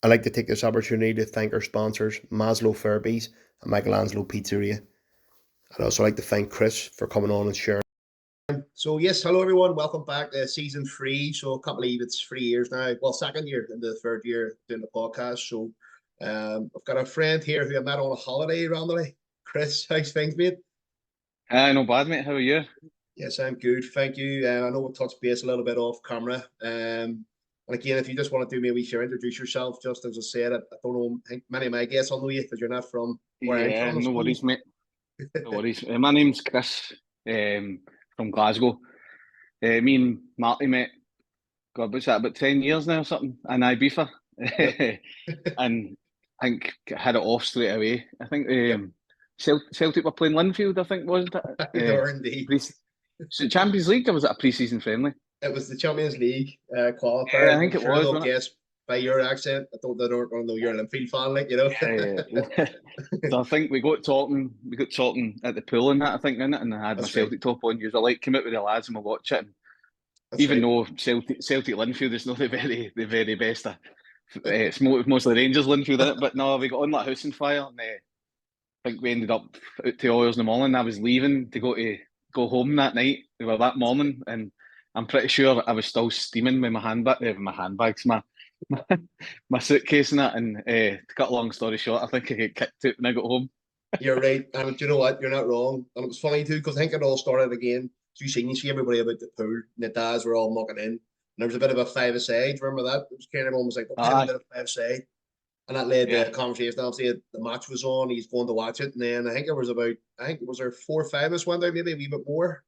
I'd like to take this opportunity to thank our sponsors, Maslow Fairbies and Michelangelo Pizzeria. I'd also like to thank Chris for coming on and sharing. So yes, hello everyone. Welcome back to season 3. So I can't believe it's 3 years now. Well, second year into the third year doing the podcast. So I've got a friend here who I met on a holiday randomly. Chris, how's things, mate? No bad, mate. How are you? Yes, I'm good. Thank you. I know we'll touch base a little bit off camera. And again, if you just want to do me a wee share, introduce yourself. Just as I said, I don't know. I think many of my guests will know you because you're not from where I'm Yeah, from, I no suppose. worries, mate. No worries. My name's Chris, from Glasgow. Me and Marty met, God, what's that, about 10 years now or something, in Ibiza. Yep. And I think had it off straight away. I think Yep. Celtic were playing Linfield, I think, wasn't They it? are indeed. Pre so Champions League, or was it a pre-season friendly? It was the Champions League Yeah, I qualifiers. think I'm it sure was, they'll wasn't guess by your accent. They don't know you're an Enfield fan, like, you know. it? Yeah. So I think we got talking at the pool and that, I think, innit? And I had my That's right. Celtic top on. You were like, come out with the lads and we'll watch it. And That's even right. though Celtic Linfield is not the very best, it's mostly Rangers Linfield in it. But no, we got on like house on fire, and I think we ended up out to Oils in the morning. I was leaving to go home that night, or that morning, and I'm pretty sure I was still steaming with my handbags, my, my suitcase and that. And to cut a long story short, I think I get kicked out when I got home. You're right. And do you know what? You're not wrong. And it was funny too, because I think it all started again. So you see everybody about the pool, and the dads were all mucking in. And there was a bit of a five-a-side. Remember that? It was kind of almost like, okay, we Aye, did a five-a-side. And that led yeah. to a conversation. Obviously, the match was on. He's going to watch it. And then I think it was there 4 or 5 of us went out, maybe a wee bit more.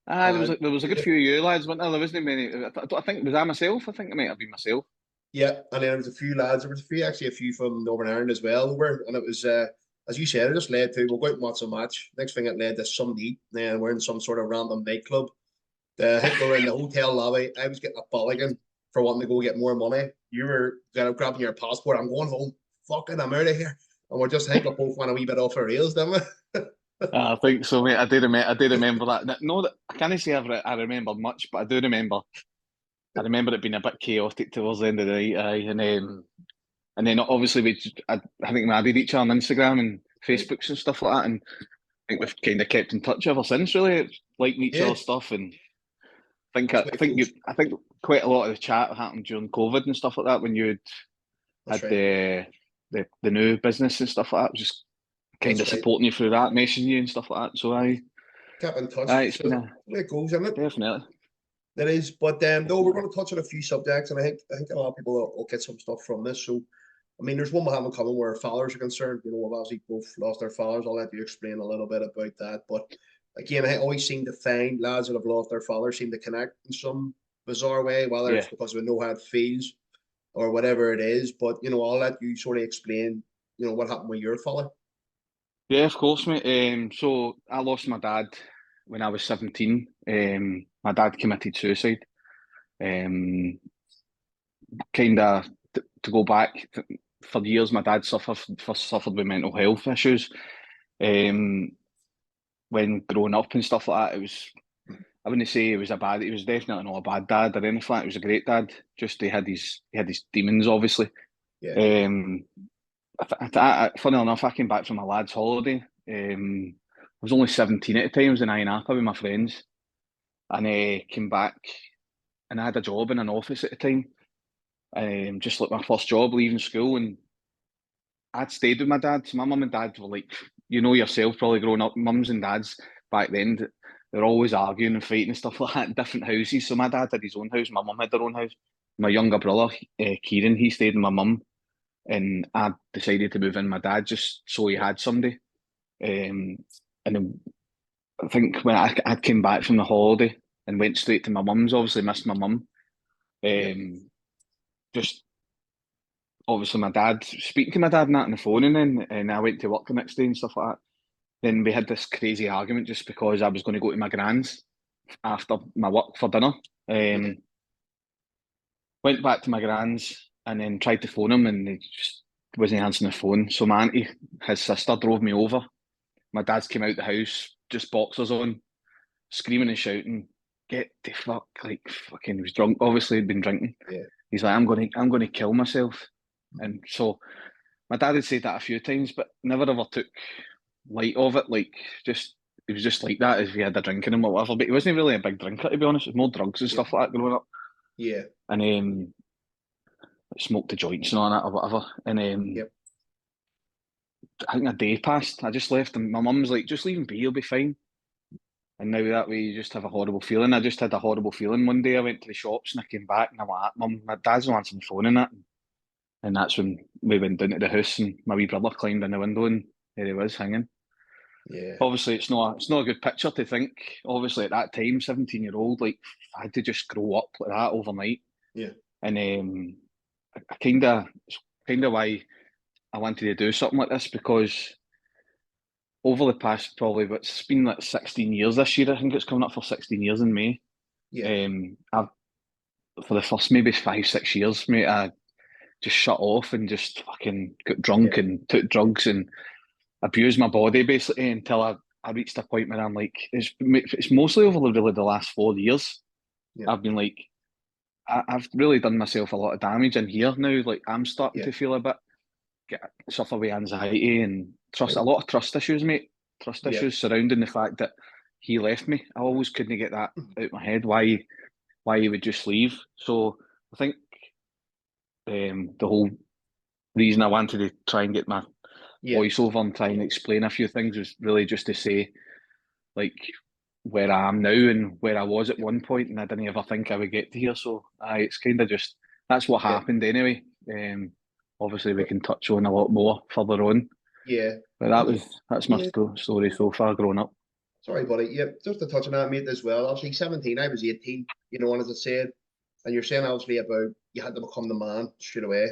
There was And a good few of you lads, wasn't there? There wasn't many. I think it was I myself. I think it might have been myself. yeah, and then there was a few lads. There was actually a few from Northern Ireland as well over, and it was as you said, it just led to we'll go out and watch a match. Next thing it led to some eat. Then we're in some sort of random nightclub. I think we were in the hotel lobby. I was getting a bolligan for wanting to go get more money. You were grabbing your passport. I'm going home. Fucking, I'm out of here. And we're just, I think we both went a wee bit off our rails, didn't we? I think so, mate. I do remember that. No, that I can't say I remember much, but I do remember. I remember it being a bit chaotic towards the end of the night, aye. And then obviously I think we added each other on Instagram and Right. Facebooks and stuff like that, and I think we've kind of kept in touch ever since. Really, it's liking each Yeah, other's stuff, and that's way close. I think quite a lot of the chat happened during COVID and stuff like that when you That's had right. the new business and stuff like that, just kind of That's right. supporting you through that, messaging you and stuff like that. So Kept in touch. it's been So way it goes, isn't it? definitely. That is, but no, we're going to touch on a few subjects, and I think a lot of people will get some stuff from this. So, I mean, there's one we have in common where fathers are concerned. You know, we've obviously both lost our fathers. I'll let you explain a little bit about that. But again, I always seem to find lads that have lost their fathers seem to connect in some bizarre way, whether it's Yeah, because we know how it feels or whatever it is. But I'll let you sort of explain. What happened with your father. yeah, of course, mate. So I lost my dad when I was 17. My dad committed suicide. Um, kind of to go back for years, my dad suffered with mental health issues. Um, when growing up and stuff like that, I wouldn't say he was definitely not a bad dad or anything like that. He was a great dad. Just he had his demons, obviously. Yeah, Um, Funny enough, I came back from my lad's holiday. I was only 17 at the time. I was in Napa with my friends, and came back and I had a job in an office at the time. Just like my first job leaving school, and I'd stayed with my dad. So my mum and dad were like, you know yourself, probably growing up, mums and dads back then, they're always arguing and fighting and stuff like that in different houses. So my dad had his own house, my mum had her own house. My younger brother, Kieran, he stayed with my mum, and I decided to move in with my dad just so he had somebody. Um, and then I think when I came back from the holiday and went straight to my mum's, obviously missed my mum. yeah, Um, just obviously my dad speaking to my dad and that on the phone, and I went to work the next day and stuff like that. Then we had this crazy argument just because I was going to go to my gran's after my work for dinner. yeah. Um, Went back to my gran's and then tried to phone him, and he just wasn't answering the phone. So my auntie, his sister, drove me over. My dad's came out the house, just boxers on, screaming and shouting, "Get the fuck!" Like fucking, he was drunk. Obviously, he'd been drinking. Yeah. He's like, I'm going to kill myself." And so my dad had said that a few times, but never ever took light of it. Like, just he was just like that if he had a drink in him or whatever. But he wasn't really a big drinker, to be honest. It was more drugs and Yeah, stuff like that growing up. yeah, And smoked the joints and all that or whatever. And yep, I think a day passed. I just left, and my mum's like, "Just leave him be. He'll be fine." And now that way, you just have a horrible feeling. I just had a horrible feeling one day. I went to the shops and I came back and I'm like, "Mum, my dad's not answering the phone and that." And that's when we went down to the house and my wee brother climbed in the window and there he was hanging. yeah, Obviously, it's not a good picture to think. Obviously, at that time, 17-year-old, like I had to just grow up like that overnight. yeah, And I kind of why I wanted to do something like this because over the past probably it's been like 16 years this year. I think it's coming up for 16 years in May. yeah, I've for the first maybe 5-6 years, mate, I just shut off and just fucking got yeah, drunk and took drugs and abused my body basically until I reached a point where I'm like, it's mostly over really the last 4 years. yeah, I've been like, I've really done myself a lot of damage in here now. Like I'm starting yeah, to feel a bit suffer with anxiety and a lot of trust issues, mate. Trust yeah, issues surrounding the fact that he left me. I always couldn't get that out of my head. Why he would just leave. So I think the whole reason I wanted to try and get my yeah, voiceover and try and explain a few things was really just to say like where I am now and where I was at one point, and I didn't ever think I would get to here. So it's kind of just that's what yeah. happened anyway. Obviously, we can touch on a lot more further on, Yeah. but And that's my yeah, story so far growing up. sorry, buddy. Yeah, just to touch on that, mate, as well. Obviously, 17, I was 18, and as I said, and you're saying obviously about you had to become the man straight away.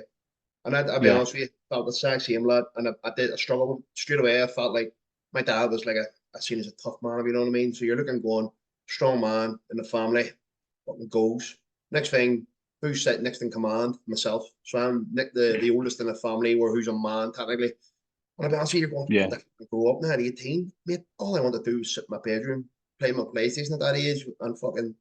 And I'll be Yeah, honest with you, felt the exact same, lad. And I struggled straight away. I felt like my dad was like I seen as a tough man, if you know what I mean. So you're looking going, strong man in the family, fucking goes. Next thing, who's sitting next in command? Myself. So I'm Nick, the oldest in the family, or who's a man technically. And I'll be honest with you, you're going, yeah, fuck, I can grow up now at 18. Mate, all I want to do is sit in my bedroom, play my PlayStation at that age, and fucking,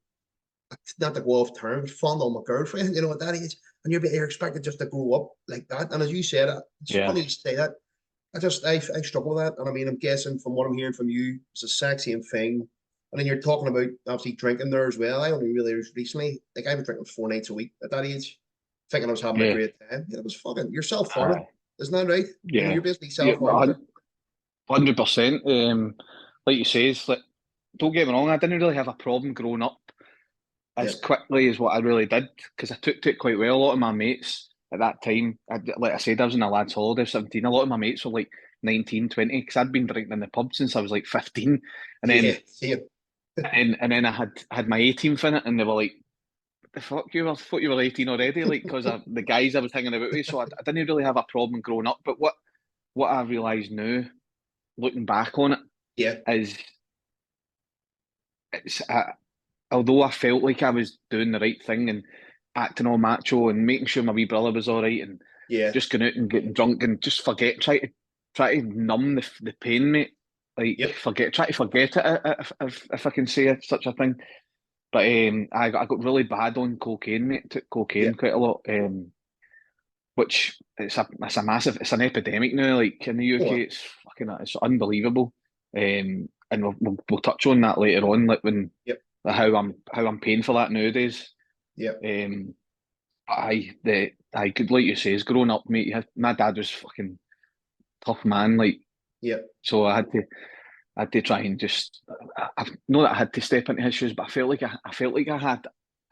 not to go off terms, fondle my girlfriend, at that age. And you're expected just to grow up like that. And as you said, it's yeah, funny you say that. I struggle with that. And I mean, I'm guessing from what I'm hearing from you, it's the exact same thing. And then you're talking about obviously drinking there as well. I only really recently, like I was drinking 4 nights a week at that age, thinking I was having a yeah, great time. It was fucking, you're self-harming. Isn't that right? yeah, You're basically yeah, self-harming. 100%. Like you say, it's like don't get me wrong, I didn't really have a problem growing up Yeah. as quickly as what I really did because I took to it quite well. A lot of my mates at that time, like I said, I was in a lad's holiday, 17. A lot of my mates were like 19, 20 because I'd been drinking in the pub since I was like 15. And Yeah. then Same. and then I had my 18th in it and they were like, the fuck you were thought you were 18 already, like because of the guys I was hanging about with. So I didn't really have a problem growing up. But what I realise now, looking back on it, Yeah. is it's although I felt like I was doing the right thing and acting all macho and making sure my wee brother was all right and Yeah. just going out and getting drunk and just try to numb the pain, mate. Like Yep. try to forget it if I can say such a thing. But I got really bad on cocaine, mate. Took Yeah. cocaine quite a lot, which it's a massive, it's an epidemic now. Like in the Go UK, on. it's unbelievable. And we'll touch on that later on, like when Yep. how I'm paying for that nowadays. Yep. Um, I could like you say, is growing up, mate. My dad was fucking tough man, like Yep. so I had to try and just I know that I had to step into his shoes, but I felt like I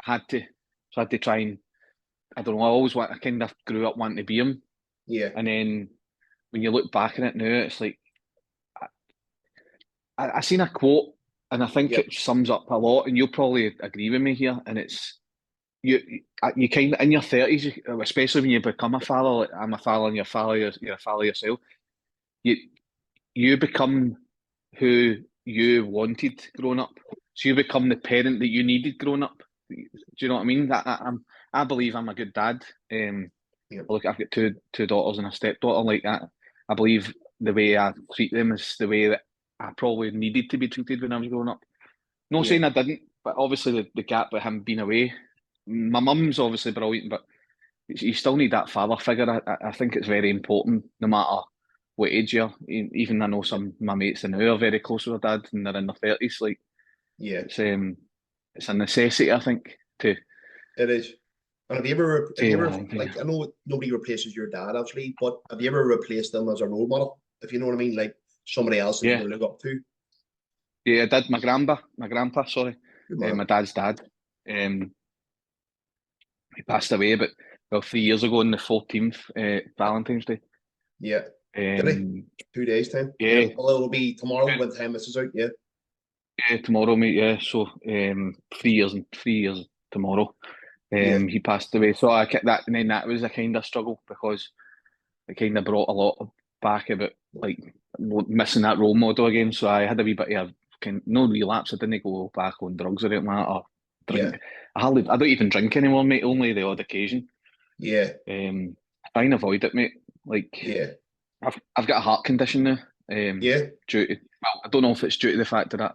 had to, so I had to try and I don't know. I kind of grew up wanting to be him, Yeah. and then when you look back at it now, it's like I seen a quote, and I think Yep. it sums up a lot, and you'll probably agree with me here, and it's you you kind of in your 30s, especially when you become a father. Like I'm a father, and you're a father yourself. You you become who you wanted growing up. So you become the parent that you needed growing up. Do you know what I mean? I believe I'm a good dad. Yep. Look, I've got two daughters and a stepdaughter. Like that, I believe the way I treat them is the way that I probably needed to be treated when I was growing up. Not Yeah. saying I didn't, but obviously the gap with him being away. My mum's obviously brilliant, but you still need that father figure. I think it's very important, no matter what age you're. Even I know some of my mates and who are very close with their dad, and they're in their 30s. Like Yeah, it's a necessity, I think, it is. And have you ever, to like, I know nobody replaces your dad, obviously, but have you ever replaced them as a role model? If you know what I mean, like somebody else that you yeah, can look up to. yeah. I did. My grandpa, sorry, Good man. my dad's dad. Um, he passed away, but well, 3 years ago on the 14th, Valentine's Day. Yeah. Did he? Um, 2 days time. Yeah. yeah, Although it'll be tomorrow when time this is out. Yeah. yeah, tomorrow, mate. Yeah, so 3 years and 3 years tomorrow. Yeah. He passed away. So I kept that, and then that was a kind of struggle because it kind of brought a lot back about like missing that role model again. So I had a wee bit of no relapse. I didn't go back on drugs or anything like that, or Yeah. drink. I don't even drink anymore, mate. Only the odd occasion. Yeah. I try and avoid it, mate. Like Yeah. I've got a heart condition now. Yeah. Due to I don't know if it's due to the fact that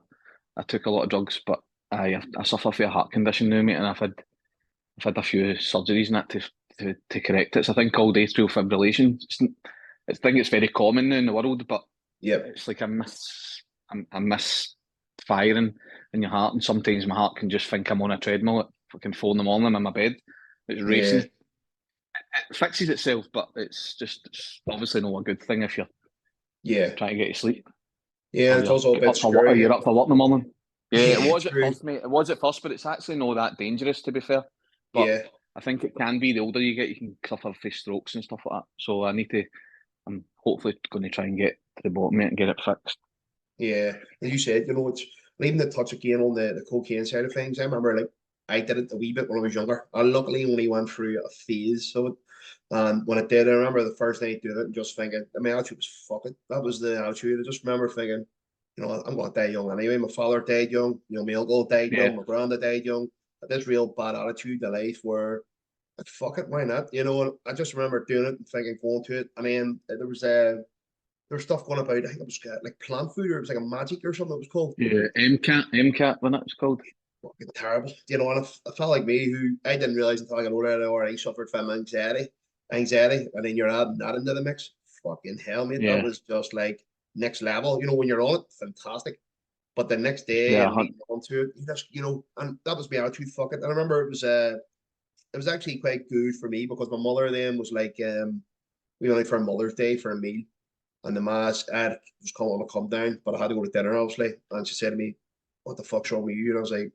I took a lot of drugs, but I suffer from a heart condition now, mate, and I've had a few surgeries and that to correct it. It's a thing called atrial fibrillation. I think it's very common now in the world, but Yeah. it's like I miss firing in your heart, and sometimes my heart can just think I'm on a treadmill at fucking 4 in the morning in my bed. It's Yeah. racing. It fixes itself, but it's obviously not a good thing if you're Yeah. trying to get to sleep Yeah. or It's you're also a bit up for work or scary. you're up for work in the morning. Yeah, it Yeah. was at True. first, mate. It was at first, but it's actually not that dangerous to be fair. But Yeah. I think it can be the older you get, you can suffer from strokes and stuff like that. So I'm hopefully going to try and get to the bottom of it and get it fixed. Yeah, as you said, it's leaving the touch again on the cocaine side of things. I remember like I did it a wee bit when I was younger. I luckily only went through a phase of it. And when I did, I remember the first night doing it and just thinking, I mean, attitude was fuck it. That was the attitude. I just remember thinking, I'm going to die young anyway. My father died young. My uncle died Yeah, young. My granddad died young. I had this real bad attitude to life where, like, fuck it, why not? And I just remember doing it and thinking, going to it. And then there was stuff going about. I think it was like plant food, or it was like a magic or something. It was called. yeah. MCAT, when it's called. Fucking terrible. And I felt like me, who I didn't realize until I got older, I already suffered from anxiety, and then you're adding that into the mix. Fucking hell, mate, that Yeah, was just like next level. When you're on it, fantastic. But the next day yeah, and leading on to it, and that was my attitude. Fuck it. And I remember it was actually quite good for me because my mother then was like, we went out for Mother's Day for a meal. And the mass ad was calling to come down, but I had to go to dinner, obviously. And she said to me, "What the fuck's wrong with you?" And I was like,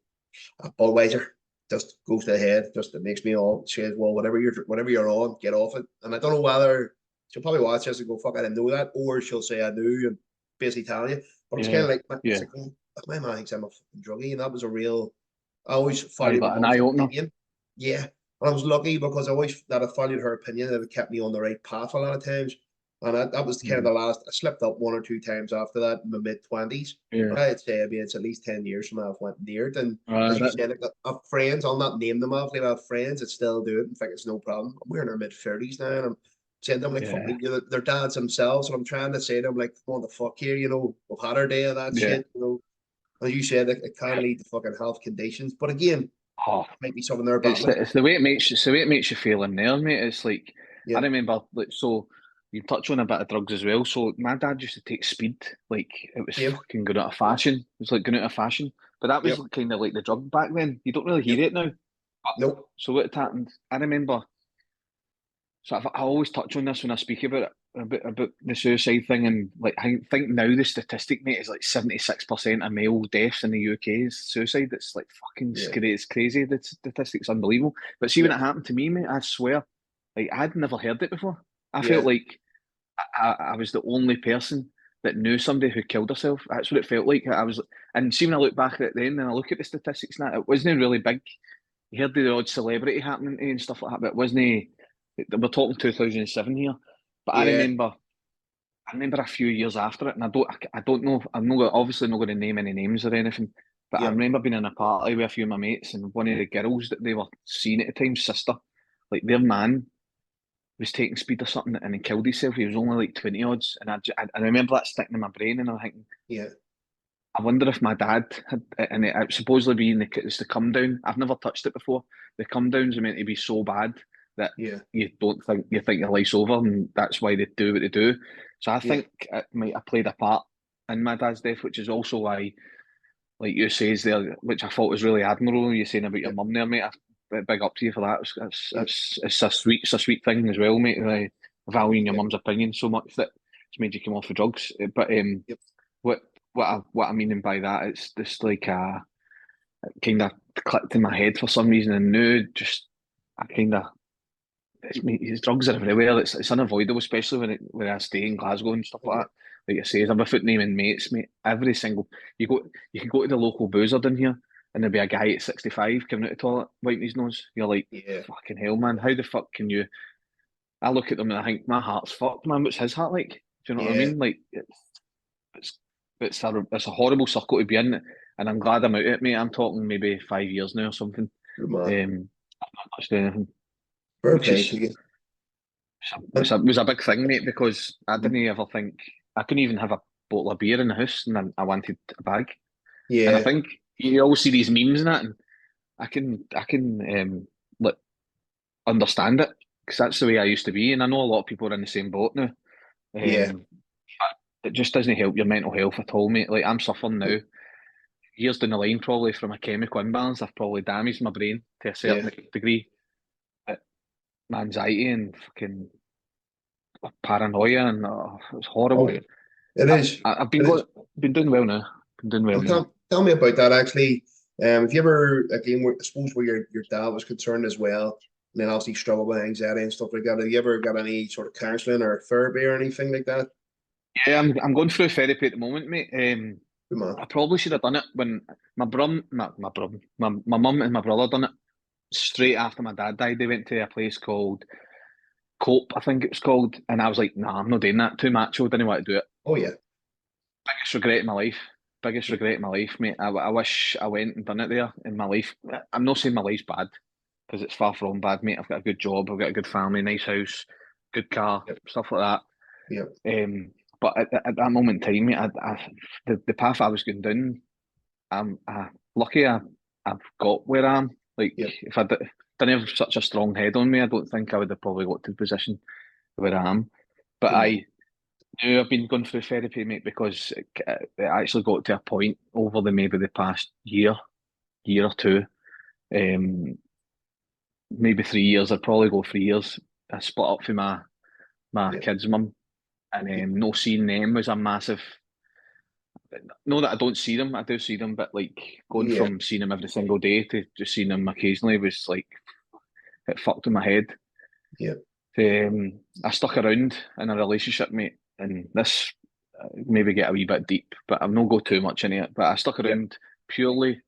"A Budweiser just goes to the head, just it makes me all." She says, "Well, whatever you're on, get off it." And I don't know whether she'll probably watch this and go, "Fuck, I didn't know that," or she'll say, "I knew," and basically tell you. But it's kind yeah, of like it's yeah. like, oh, my man thinks I'm a fucking druggie, and that was a real. I always Aye, valued my but an mom's eye opener. opinion. Yeah, and I was lucky because I always that I valued her opinion that it kept me on the right path a lot of times. And that was kind of Mhm. the last. I slipped up one or two times after that in my mid 20s. Yeah, But I'd say, I mean, it's at least 10 years from now I've went near it. And as you that, said, like, I have friends, I'll not name them off, I have friends that still do it. In fact, it's no problem. We're in our mid 30s now, and I'm saying to them, like, fuck yeah, me, they're dads themselves. And I'm trying to say to them, like, what the fuck here, we've had our day of that yeah. shit. As you said, it can lead to fucking health conditions. But again, Oh, might be something they're it's battling. the way it's the way it makes you feel in there, mate. It's like I Yeah, remember, like, so you touch on a bit of drugs as well. So my dad used to take speed, like it was same. fucking going out of fashion. It was like going out of fashion. But that was Yep, kind of like the drug back then. You don't really yep. hear it now. But, Nope. so what happened? I remember. So I always touch on this when I speak about it, about the suicide thing, and like I think now the statistic, mate, is like 76% of male deaths in the UK is suicide. It's like fucking Yeah, scary. It's crazy. The statistic's unbelievable. But see when yeah, it happened to me, mate, I swear, like I'd never heard it before. I felt yeah, like I was the only person that knew somebody who killed herself. That's what it felt like. And see when I look back at it then, and I look at the statistics now, it wasn't really big. You heard the odd celebrity happening and stuff like that, but it wasn't. We're talking 2007 here, but yeah, I remember a few years after it, and I don't know. I'm not obviously not going to name any names or anything, but I yeah, remember being in a party with a few of my mates, and one of the girls that they were seeing at the time, sister, like their man was taking speed or something and he killed himself. He was only like 20 odds, and I remember that sticking in my brain, and I'm thinking, yeah, I wonder if my dad had, and it supposedly being it's the come down. I've never touched it before. The come downs are meant to be so bad that Yeah. you think your life's over, and that's why they do what they do. So I Yeah. think it might have played a part in my dad's death, which is also why, like you says there, which I thought was really admirable. You saying about your Yeah. mum there, mate. Big up to you for that. Yeah. It's a sweet thing as well, mate. Valuing your Yeah. mum's opinion so much that it's made you come off the drugs. But Yep. what I meaning by that, it's just like kind of clicked in my head for some reason, and now just I kind of his drugs are everywhere. It's unavoidable, especially when I stay in Glasgow and stuff Oh, like yeah. that. Like you say, I'm without naming mates, mate. Every single you can go to the local boozer down here, and there'll be a guy at 65 coming out the toilet, wiping his nose. You're like, Yeah. fucking hell, man. How the fuck can you? I look at them and I think my heart's fucked, man. What's his heart like? Do you know what I Yeah. mean? Like it's it's a horrible circle to be in, and I'm glad I'm out of it, mate. I'm talking maybe 5 years now or something. Good man. I've not touched anything, Fair which play is to you. was a big thing, mate, because I didn't ever think I couldn't even have a bottle of beer in the house, and I wanted a bag. And I Yeah. think you always see these memes and that, and I can like understand it because that's the way I used to be, and I know a lot of people are in the same boat now. Yeah. Um, it just doesn't help your mental health at all, mate. Like I'm suffering now. Years down the line, probably from a chemical imbalance, I've probably damaged my brain to a Yeah. certain degree. My anxiety and fucking paranoia, and it's Oh, horrible. yeah. It is. I've been It is. been doing well now. Been doing well Well, now. tell me about that actually. If you ever again, I suppose where your dad was concerned as well, and then obviously struggled with anxiety and stuff like that. Have you ever got any sort of counselling or therapy or anything like that? Yeah, I'm going through therapy at the moment, mate. Good man. I probably should have done it when my mum and my brother done it straight after my dad died. They went to a place called Cope, I think it was called, and I was like, nah, I'm not doing that. Too macho. Didn't want to do it. Oh yeah. Biggest regret in my life. Biggest Yeah. regret in my life, mate. I wish I went and done it there in my life. I'm not saying my life's bad because it's far from bad, mate. I've got a good job. I've got a good family, nice house, good car, Yep. stuff like Yep. that. But at that moment in time, mate, the path I was going down, I'm lucky I've got where I am. Like, Yep. if I didn't have such a strong head on me, I don't think I would have probably got to the position where I am. But Good man. I've been going through therapy, mate, because it actually got to a point over maybe the past year or two, um, maybe 3 years. I'd probably go 3 years. I split up from my Yep. kids' mum, and Yep. no seeing them was a massive. No, that I don't see them. I do see them, but like going Yeah. from seeing them every single day to just seeing them occasionally was like it fucked in my head. Yep. I stuck around in a relationship, mate, and this maybe get a wee bit deep, but I'll not go too much into it. But I stuck Yep. around purely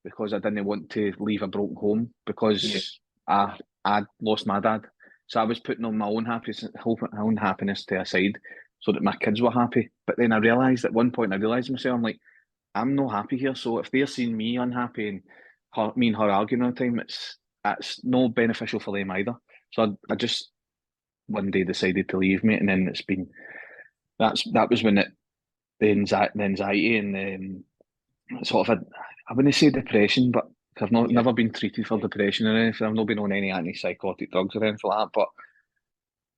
because I didn't want to leave a broken home Yeah. because I lost my dad, so I was putting on my own happiness to a side so that my kids were happy. But then I realised at one point, I realised myself, I'm like, I'm not happy here. So if they're seeing me unhappy and me and her arguing all the time, it's no beneficial for them either. So I just one day decided to leave, mate, and then it's been that was when the anxiety and sort of I wouldn't say depression, but I've not Yeah. never been treated for depression or anything. I've not been on any antipsychotic drugs or anything like that. But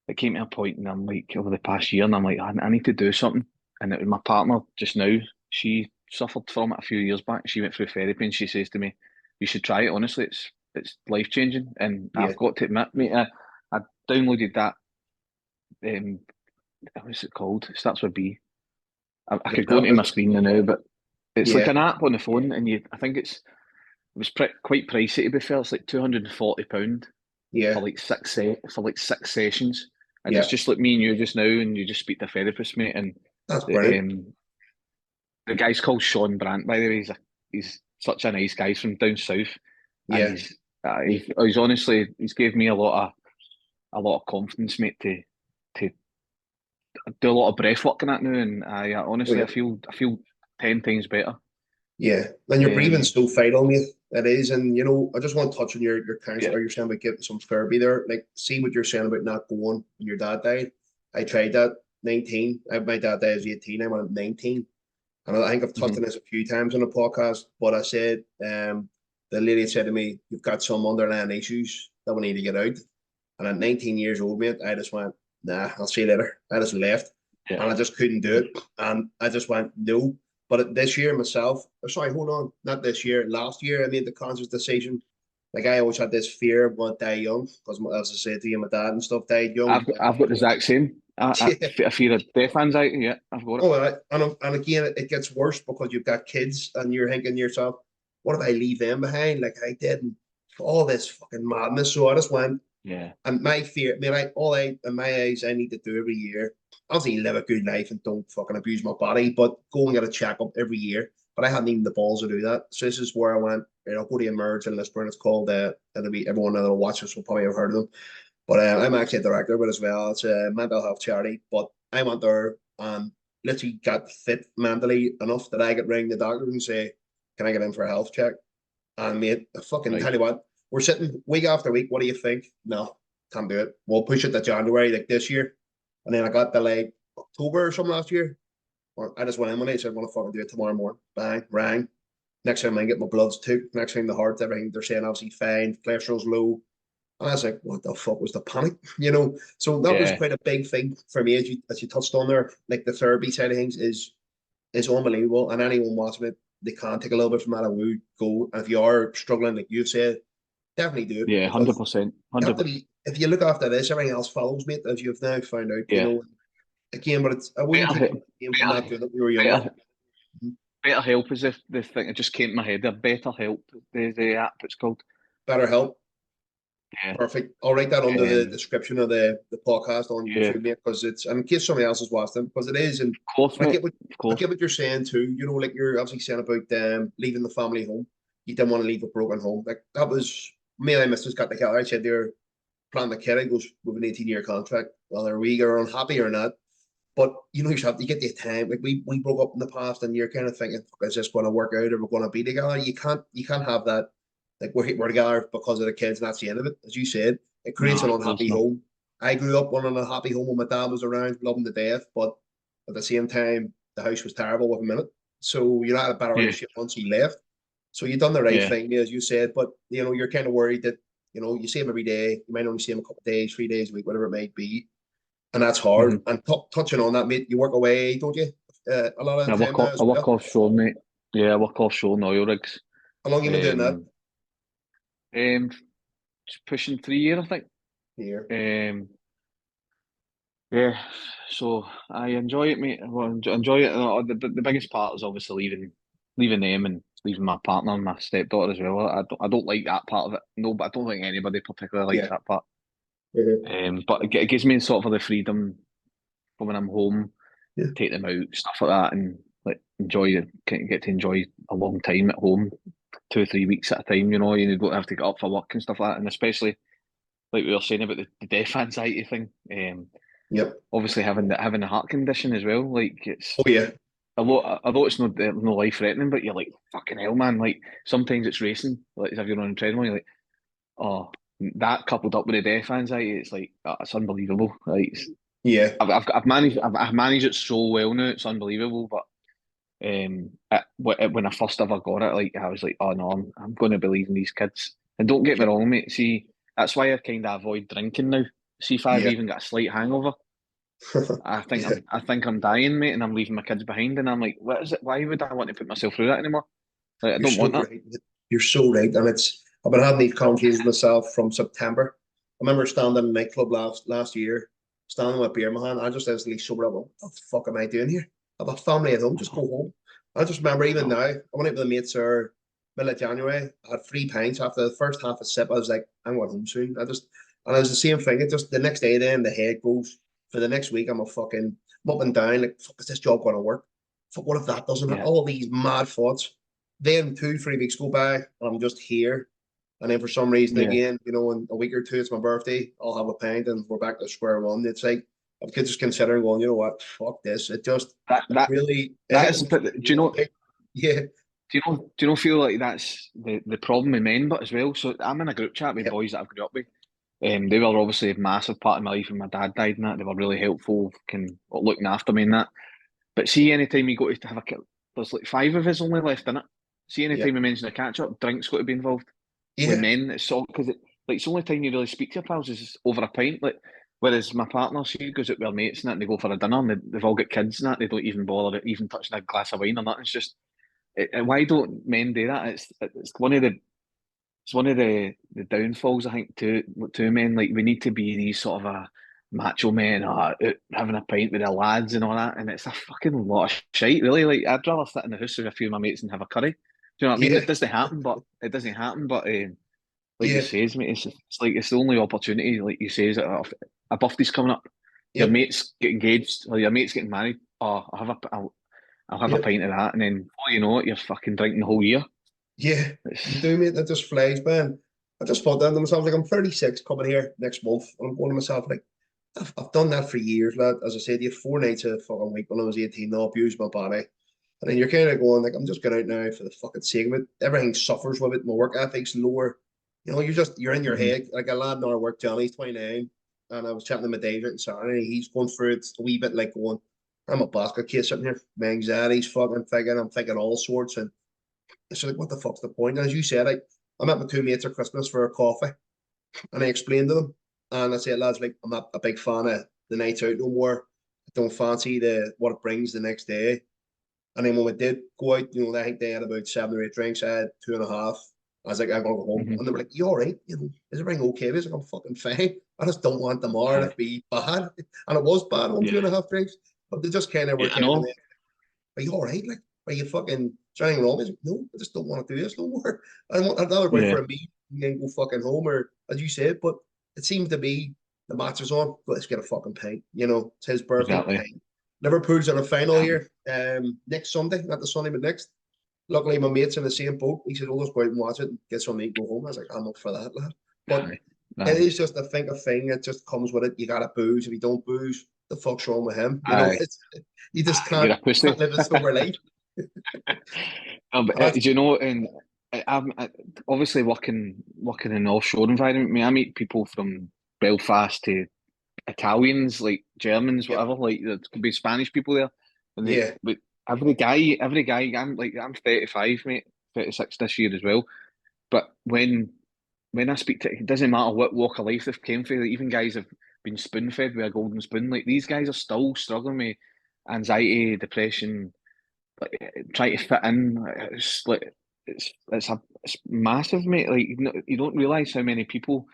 it came to a point, and I'm like over the past year, and I'm like I need to do something. And it was my partner just now. She suffered from it a few years back. She went through therapy, and she says to me, "You should try it. Honestly, it's life changing." And Yeah. I've got to admit, mate, I downloaded that. Um, what's it called? It starts with B. I The could go app into is my screen now, but it's like yeah. an app on the phone, and I think it was quite pricey to be fair. It's like £240 Yeah. for for like 6 sessions, and it's Yeah. just like me and you just now, and you just speak to a therapist, mate. And That's the, brilliant. the guy's called Sean Brandt, by the way. He's such a nice guy. He's from down south, and Yeah. he's honestly he's gave me a lot of confidence, mate, to do a lot of breath work and that now, and I Oh honestly yeah. I feel 10 times better. Yeah. And your breathing's Um, so vital, mate. It is. And I just want to touch on your yeah, counselor. You're saying about getting some therapy there. Like, see what you're saying about not going when your dad died. I tried that 19. My dad died as 18. I went at 19. And I think I've touched on mhm. this a few times on the podcast, but I said, the lady said to me, "You've got some underlying issues that we need to get out." And at 19 years old, mate, I just went, nah, I'll see you later. I just left, Yeah. and I just couldn't do it. And I just went, no. But this year myself, sorry, hold on, not this year, last year, I made the conscious decision. Like I always had this fear of going to die young, because as I said to you, my dad and stuff died young. I've got the exact same. I fear of death anxiety. Yeah, I've got it. Oh, and again, it gets worse because you've got kids, and you're thinking to yourself, what if I leave them behind? Like I did, and all this fucking madness. So I just went, Yeah. and my fear, I mean, in my eyes, I need to do every year. Obviously, live a good life and don't fucking abuse my body, but go and get a checkup every year. But I hadn't even the balls to do that. So this is where I went. I'll go to Emerge in Lisburn. It's called. It'll be everyone that'll watch this will probably have heard of them. But I'm actually a director of it as well. It's a mental health charity. But I went there and literally got fit mentally enough that I could ring the doctor and say, "Can I get in for a health check?" And mate, I fucking Right. tell you what, we're sitting week after week. What do you think? No, can't do it. We'll push it to January like this year. And then I got the like October or something last year. Or I just went in one day and said, I want to fucking do it tomorrow morning. Bang, rang. Next time I get my bloods took. Next thing the heart, everything they're saying obviously fine, cholesterol's low. And I was like, what the fuck was the panic? You know, so that was Yeah. quite a big thing for me as you touched on there. Like the therapy side of things is unbelievable. And anyone watching it, they can take a little bit from that and would go. And if you are struggling, like you said, definitely do it Yeah. because 100%. you have to 100%. be. If you look after this, everything else follows, mate. As you've now found out, you Yeah. know. Again, but it's I wouldn't take Better, the game from not doing it when we were younger. better, better help is the thing. It just came to my head. There, better help. The app it's called. Better help. Yeah. Perfect. I'll write that under the Um. description of the podcast on Yeah. YouTube, mate, because it's and in case somebody else has watched them, because it is, and Of course, I mate. get what Of I course. get what you're saying too. You know, like you're obviously saying about leaving the family home. You didn't want to leave a broken home. Like that was me and my missus got together. I said they're planning the kid. I goes with an 18-year contract. Whether we are unhappy or not. But you know yourself, you get the time. Like we broke up in the past, and you're kind of thinking, is this going to work out, or we're going to be together? You can't have that. Like we're together because of the kids, and that's the end of it. As you said, it No, creates an of course unhappy not. home. I grew up in an unhappy home when my dad was around, loving to death, but at the same time, the house was terrible with a minute. So you're not a better Yeah. relationship once he left. So you've done the right Yeah. thing, as you said. But you know, you're kind of worried that you see him every day. You might only see him a couple of days, 3 days a week, whatever it might be, and that's hard. Mm-hmm. And touching on that, mate, you work away, don't you? A lot of I the time work now off. as I work well. offshore, mate. Yeah, I work offshore in oil rigs. How long you been doing that? Um. Um. Just pushing 3 years, I think. Here. Um. Yeah. So I enjoy it, mate. Well, enjoy it. The biggest part is obviously leaving them and leaving my partner and my stepdaughter as well. I don't like that part of it. No, but I don't think anybody particularly likes Yeah. that part. Mhm. But it gives me sort of the freedom for when I'm home, Yeah. take them out, stuff like that, and like get to enjoy a long time at home, 2 or 3 weeks at a time. You know, you don't have to get up for work and stuff like that, and especially like we were saying about the death anxiety thing. Yep. Obviously having a heart condition as well. Like it's Oh yeah. although it's no life threatening, but you're like fucking hell, man. Like sometimes it's racing, like as if you're on a treadmill. You're like, oh, that coupled up with the death anxiety, it's like it's unbelievable. Like Yeah. I've managed it so well now. It's unbelievable. But when I first ever got it, like I was like, oh no, I'm going to believe in these kids. And don't get me Yep. wrong, mate. See, that's why I kind of avoid drinking now. See, if I've Yeah. even got a slight hangover, Yeah. I think I'm dying, mate, and I'm leaving my kids behind. And I'm like, what is it? Why would I want to put myself through that anymore? Like, I You're don't so want that. right. You're so right. And I've been having these conversations myself from September. I remember standing in a nightclub last year, standing with a beer in my hand. I just instantly sobered up. What the fuck am I doing here? I have a family at home. Just go home. I just remember even now, No, I went out with the mates there middle of January. I had 3 pints after the first half a sip. I was like, I'm going home soon. And it was the same thing. It just the next day, then the head goes for the next week. I'm up and down. Like, fuck, is this job going to work? Fuck, what if that doesn't? yeah, All these mad thoughts. Then 2, 3 weeks go by, and I'm just here. And then for some reason, yeah. again, in a week or two, it's my birthday. I'll have a pint, and we're back to square one. It's like I could just consider going, you know what, fuck this. That It that really, it that hit is. home But to me. do you know? Yeah, Do you know? Feel like that's the problem with men, but as well. So I'm in a group chat with yep, boys that I've grew up with. They were obviously a massive part of my life when my dad died and that. They were really helpful, looking after me and that. But see, anytime you go to have a kid, there's like five of us only left in it. See, yep, anytime we mention a catch up, drinks got to be involved. With yeah, men, it's all because like it's the only time you really speak to your pals is over a pint. Like, whereas my partner, she goes out with her mates and that, and they go for a dinner, and they've all got kids and that. They don't even bother even touching a glass of wine or nothing. It's just, why don't men do that? It's one of the downfalls, I think, to men. Like, we need to be these sort of a macho men, out having a pint with the lads and all that, and it's a fucking lot of shite, really. Like, I'd rather sit in the house with a few of my mates and have a curry. Do you know what I mean? Yeah, It doesn't happen, but like you yeah, says, mate, it's like it's the only opportunity. Like you says, a birthday's coming up, your yep, mates get engaged, or your mates getting married. Oh, I'll have a yep, pint of that, and then before you know it, you're fucking drinking the whole year. yeah. You It's do, mate. That just flies, man. I just thought that to myself, like I'm 36 coming here next month, and I'm going to myself like I've done that for years, lad. As I said, you have 4 nights a fucking week when I was 18, I abused my body. And then you're kind of going like, I'm just going out now for the fucking sake of it. Everything suffers with it. My work ethic's lower. You're in your Mhm. head. Like a lad in our work, Johnny's 29, and I was chatting to my Dave out on Saturday. He's going through it a wee bit like going, I'm a basket case sitting here. My anxiety's fucking thinking, I'm thinking all sorts. And it's like, what the fuck's the point? And as you said, like, I met my two mates at Christmas for a coffee, and I explained to them, and I said, lads, like, I'm not a big fan of the nights out no more. I don't fancy the what it brings the next day. And then when we did go out, I think they had about 7 or 8 drinks. I had 2.5. I was like, I'm gonna go home. Mhm. And they were like, you all right? Is everything okay? I was like, I'm fucking fine. I just don't want tomorrow to Aye. be bad. And it was bad on Yeah. 2.5 drinks. But they just kind of were Yeah, I kind of know. like, are you all right? Like, are you fucking, is there anything wrong? I was like, no, I just don't want to do this no more. I'd rather go out Yeah, for a meal and then go fucking home, or as you said. But it seems to be the match is on. Let's get a fucking pint. It's his birthday exactly. pint. Liverpool's in a final Aye. here next Sunday, not the Sunday, but next. Luckily, my mate's in the same boat. He said, "Oh, let's go out and watch it and get something to eat and go home." I was like, "I'm up for that, lad." But Aye. it Aye. is just a thing. It just comes with it. You got to booze. If you don't booze, the fuck's wrong with him? Aye. It's you just You're can't a pussy. live a sober life. But, That's do you know, and obviously working in an offshore environment, I meet people from Belfast to Italians, like Germans, yep, whatever. Like there could be Spanish people there, and yeah, but every guy, I'm 35, mate, 36 this year as well. But when I speak to, it doesn't matter what walk of life they've came from. Like, even guys have been spoon fed with a golden spoon. Like these guys are still struggling with anxiety, depression, like trying to fit in. It's like it's massive, mate. Like you don't realize how many people.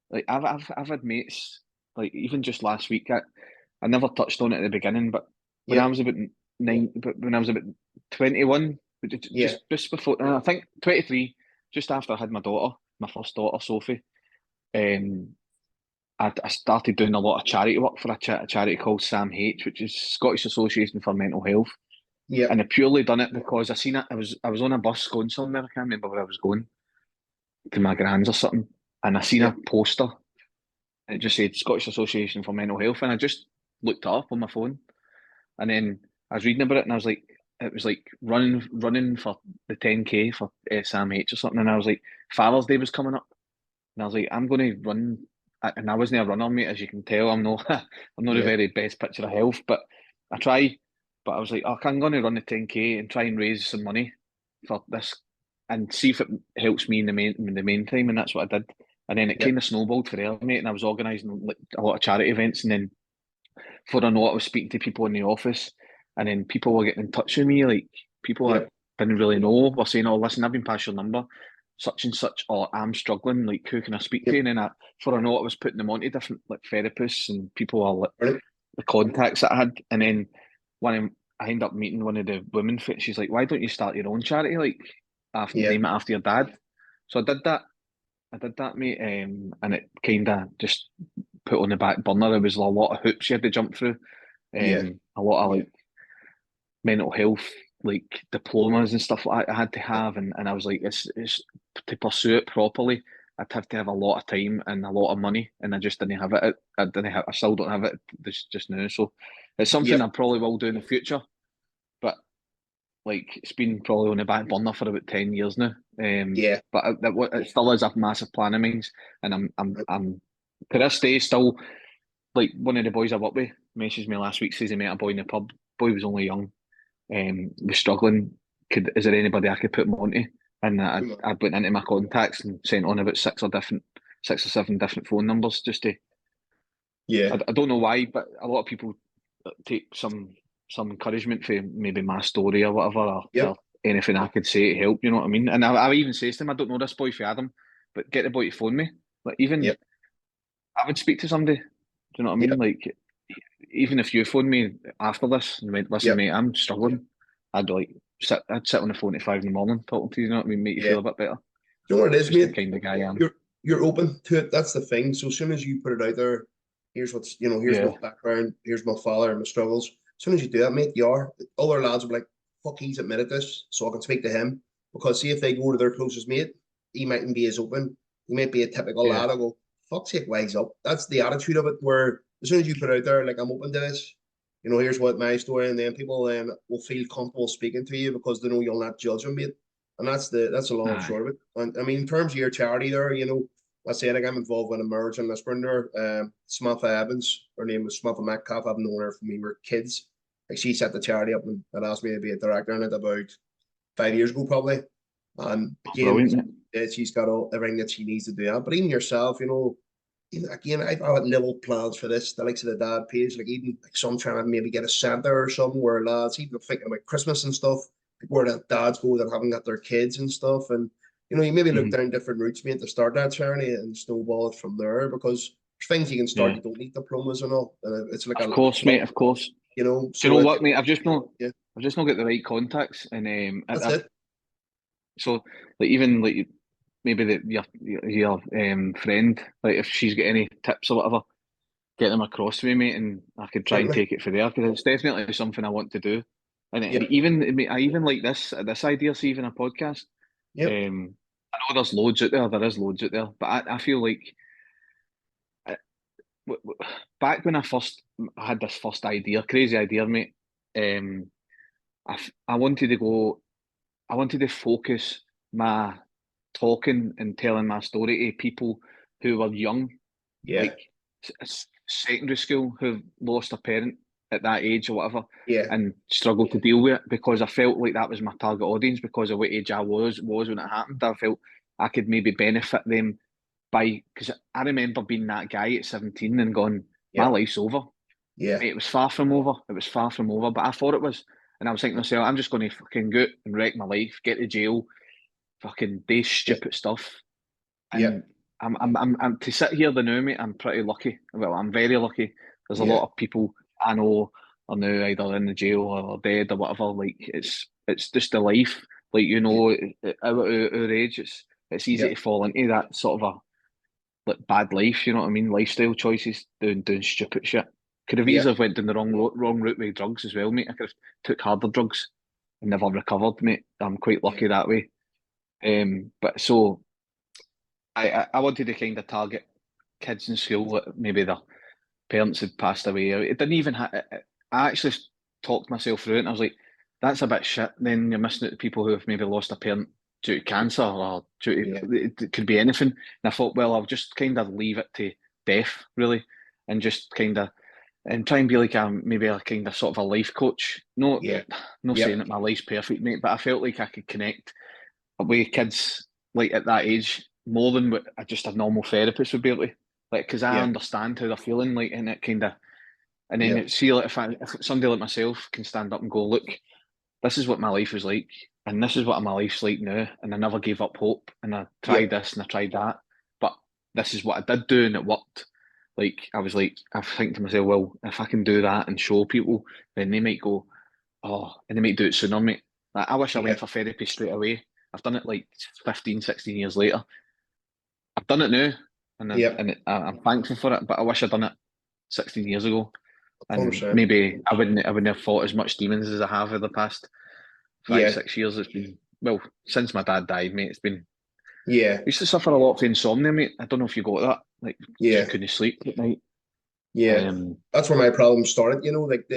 Like I've had mates. Like even just last week, I never touched on it at the beginning, but when I yep, was about but when I was about 21, yeah, just before, I think 23, just after I had my daughter, my first daughter, Sophie. Um, I started doing a lot of charity work for a charity called Sam H, which is Scottish Association for Mental Health. yep, And I purely done it because I seen it. I was on a bus going somewhere. I can't remember where I was going, to my grand's or something. And I seen a yep, poster. And it just said Scottish Association for Mental Health. And I just looked it up on my phone. And then I was reading about it, and I was like, it was like running for the 10K for Sam H or something. And I was like, Father's Day was coming up. And I was like, I'm going to run. And I wasn't a runner, mate, as you can tell. I'm not, I'm not a yeah, very best picture of health, but I try. But I was like, oh, I'm going to run the 10K and try and raise some money for this and see if it helps me in the meantime. And that's what I did. And then it yep, kind of snowballed for there, mate. And I was organising like a lot of charity events. And then for I know, I was speaking to people in the office, and then people were getting in touch with me, like people I yep, didn't really know were saying, "Oh, listen, I've been passed your number, such and such, or I'm struggling. Like, who can I speak to?" yep. And then for I know, I was putting them on to different like therapists and people are like Brilliant. the contacts that I had, and then I ended up meeting one of the women. She's like, "Why don't you start your own charity? Like, after Yeah, name it after your dad." So I did that. I did that, mate, and it kind of just put on the back burner. There was a lot of hoops you had to jump through, yeah, a lot of like mental health like diplomas and stuff like that I had to yeah, have, and I was like, it's to pursue it properly. I'd have to have a lot of time and a lot of money, and I just didn't have it. I still don't have it just now. So it's something yep, I probably will do in the future, but like it's been probably on the back burner for about 10 years now. yeah. But it still is a massive plan of mine, and I'm to this day still like one of the boys I work with messaged me last week says he met a boy in the pub. Boy was only young, was struggling. Is there anybody I could put him onto? And I went into my contacts and sent on about 6 or 7 different phone numbers just to. Yeah, I don't know why, but a lot of people take some encouragement for maybe my story or whatever, or yep, anything I could say to help. You know what I mean? And I even say to them, I don't know this boy for Adam, but get the boy to phone me. Like even yep, I would speak to somebody. Do you know what I mean? yep, Like even if you phoned me after this and went, listen, yep, mate, I'm struggling. I'd sit on the phone at 5 in the morning talking to you. You know what I mean? Make you yeah. feel a bit better. You know what it It's is, just the mate? kind of guy I am. You're open to it. That's the thing. So as soon as you put it out there, here's what's here's my Yeah, background, here's my father and my struggles. As soon as you do that, mate, you are other lads will be like, fuck, he's admitted this, so I can speak to him. Because see if they go to their closest mate, he mightn't be as open. He might be a typical yeah, lad. I go, fuck's sake, wise up. That's the attitude of it. Where as soon as you put it out there, like I'm open to this, here's what my story, and then people then will feel comfortable speaking to you because they know you'll not judge them, mate. And that's the long and aye, short of it. And I mean, in terms of your charity there, I say like I'm involved with a marriage in Lisburn there. Samantha Evans, her name was Samantha Metcalf. I've known her from we were kids. Like she set the charity up and asked me to be a director in it about 5 years ago, probably. And again, brilliant, mate. she's got everything that she needs to do that. But even yourself, again, I've had little plans for this, the likes of the dad page, like even like some trying to maybe get a centre or something where lads, even thinking about Christmas and stuff, where the dads go that haven't got their kids and stuff. And, you maybe look Hmm. down different routes, mate, to start that charity and snowball it from there because there's things you can start, Yeah, you don't need diplomas and all. And it's like of a course, club, mate. Of course. Do you so know what, mate? yeah, I've just not got the right contacts, and that's it. so like even like maybe your friend, like if she's got any tips or whatever, get them across to me, mate, and I could try and Certainly. take it for there because it's definitely something I want to do. And Yep. I even like this idea, see, even a podcast. Yep. I know there's loads out there. There is loads out there, but I feel like uh, back when I had this first idea, crazy idea, mate. Um, I wanted to go. I wanted to focus my talking and telling my story to people who were young, Yeah. like secondary school, who've lost a parent at that age or whatever, Yeah. and struggled to deal with it because I felt like that was my target audience because of what age I was when it happened. I felt I could maybe benefit them by because I remember being that guy at 17 and going, my Yep. life's over. Yeah. Mate, it was far from over. It was far from over, but I thought it was. And I was thinking to myself, I'm just going to fucking go out and wreck my life, get to jail, fucking do Yeah. stupid stuff. Yeah. And I'm to sit here the now, mate. I'm pretty lucky. Well, I'm very lucky. There's a Yeah. lot of people I know are now either in the jail or dead or whatever. Like it's just the life. Like Yeah. our age, it's easy Yeah. to fall into that sort of a like bad life. You know what I mean? Lifestyle choices, doing stupid shit. Could have Yeah. easily went down the wrong route with drugs as well, mate. I could have took harder drugs and never recovered, mate. I'm quite Yeah. lucky that way. But so I wanted to kind of target kids in school that maybe their parents had passed away. It didn't even. I actually talked myself through it, and I was like, "That's a bit shit." Then you're missing out the people who have maybe lost a parent due to cancer or due Yeah. to it could be anything. And I thought, well, I'll just kind of leave it to death, really, and just kind of and try and be like maybe a kind of sort of a life coach. Yeah. No saying Yep. that my life's perfect, mate, but I felt like I could connect with kids like at that age more than what just a normal therapist would be able to. Like, because I Yeah. understand how they're feeling, like, and it kind of, and then Yep. it, see, like, if somebody like myself can stand up and go, look, this is what my life was like, and this is what my life's like now, and I never gave up hope, and I tried Yep. this and I tried that, but this is what I did do, and it worked. Like, I was like, I think to myself, well, if I can do that and show people, then they might go, oh, and they might do it sooner, mate. Like, I wish I Yeah. went for therapy straight away. I've done it like 15, 16 years later. I've done it now, Yep. I'm thankful for it. But I wish I'd done it 16 years ago, and 100%. maybe I wouldn't have fought as much demons as I have in the past five, Yeah. 6 years. It's been well since my dad died, mate. It's been Yeah. I used to suffer a lot of insomnia, mate. I don't know if you got that. Like just Yeah. couldn't sleep at night. Yeah. Um, That's where my problem started, like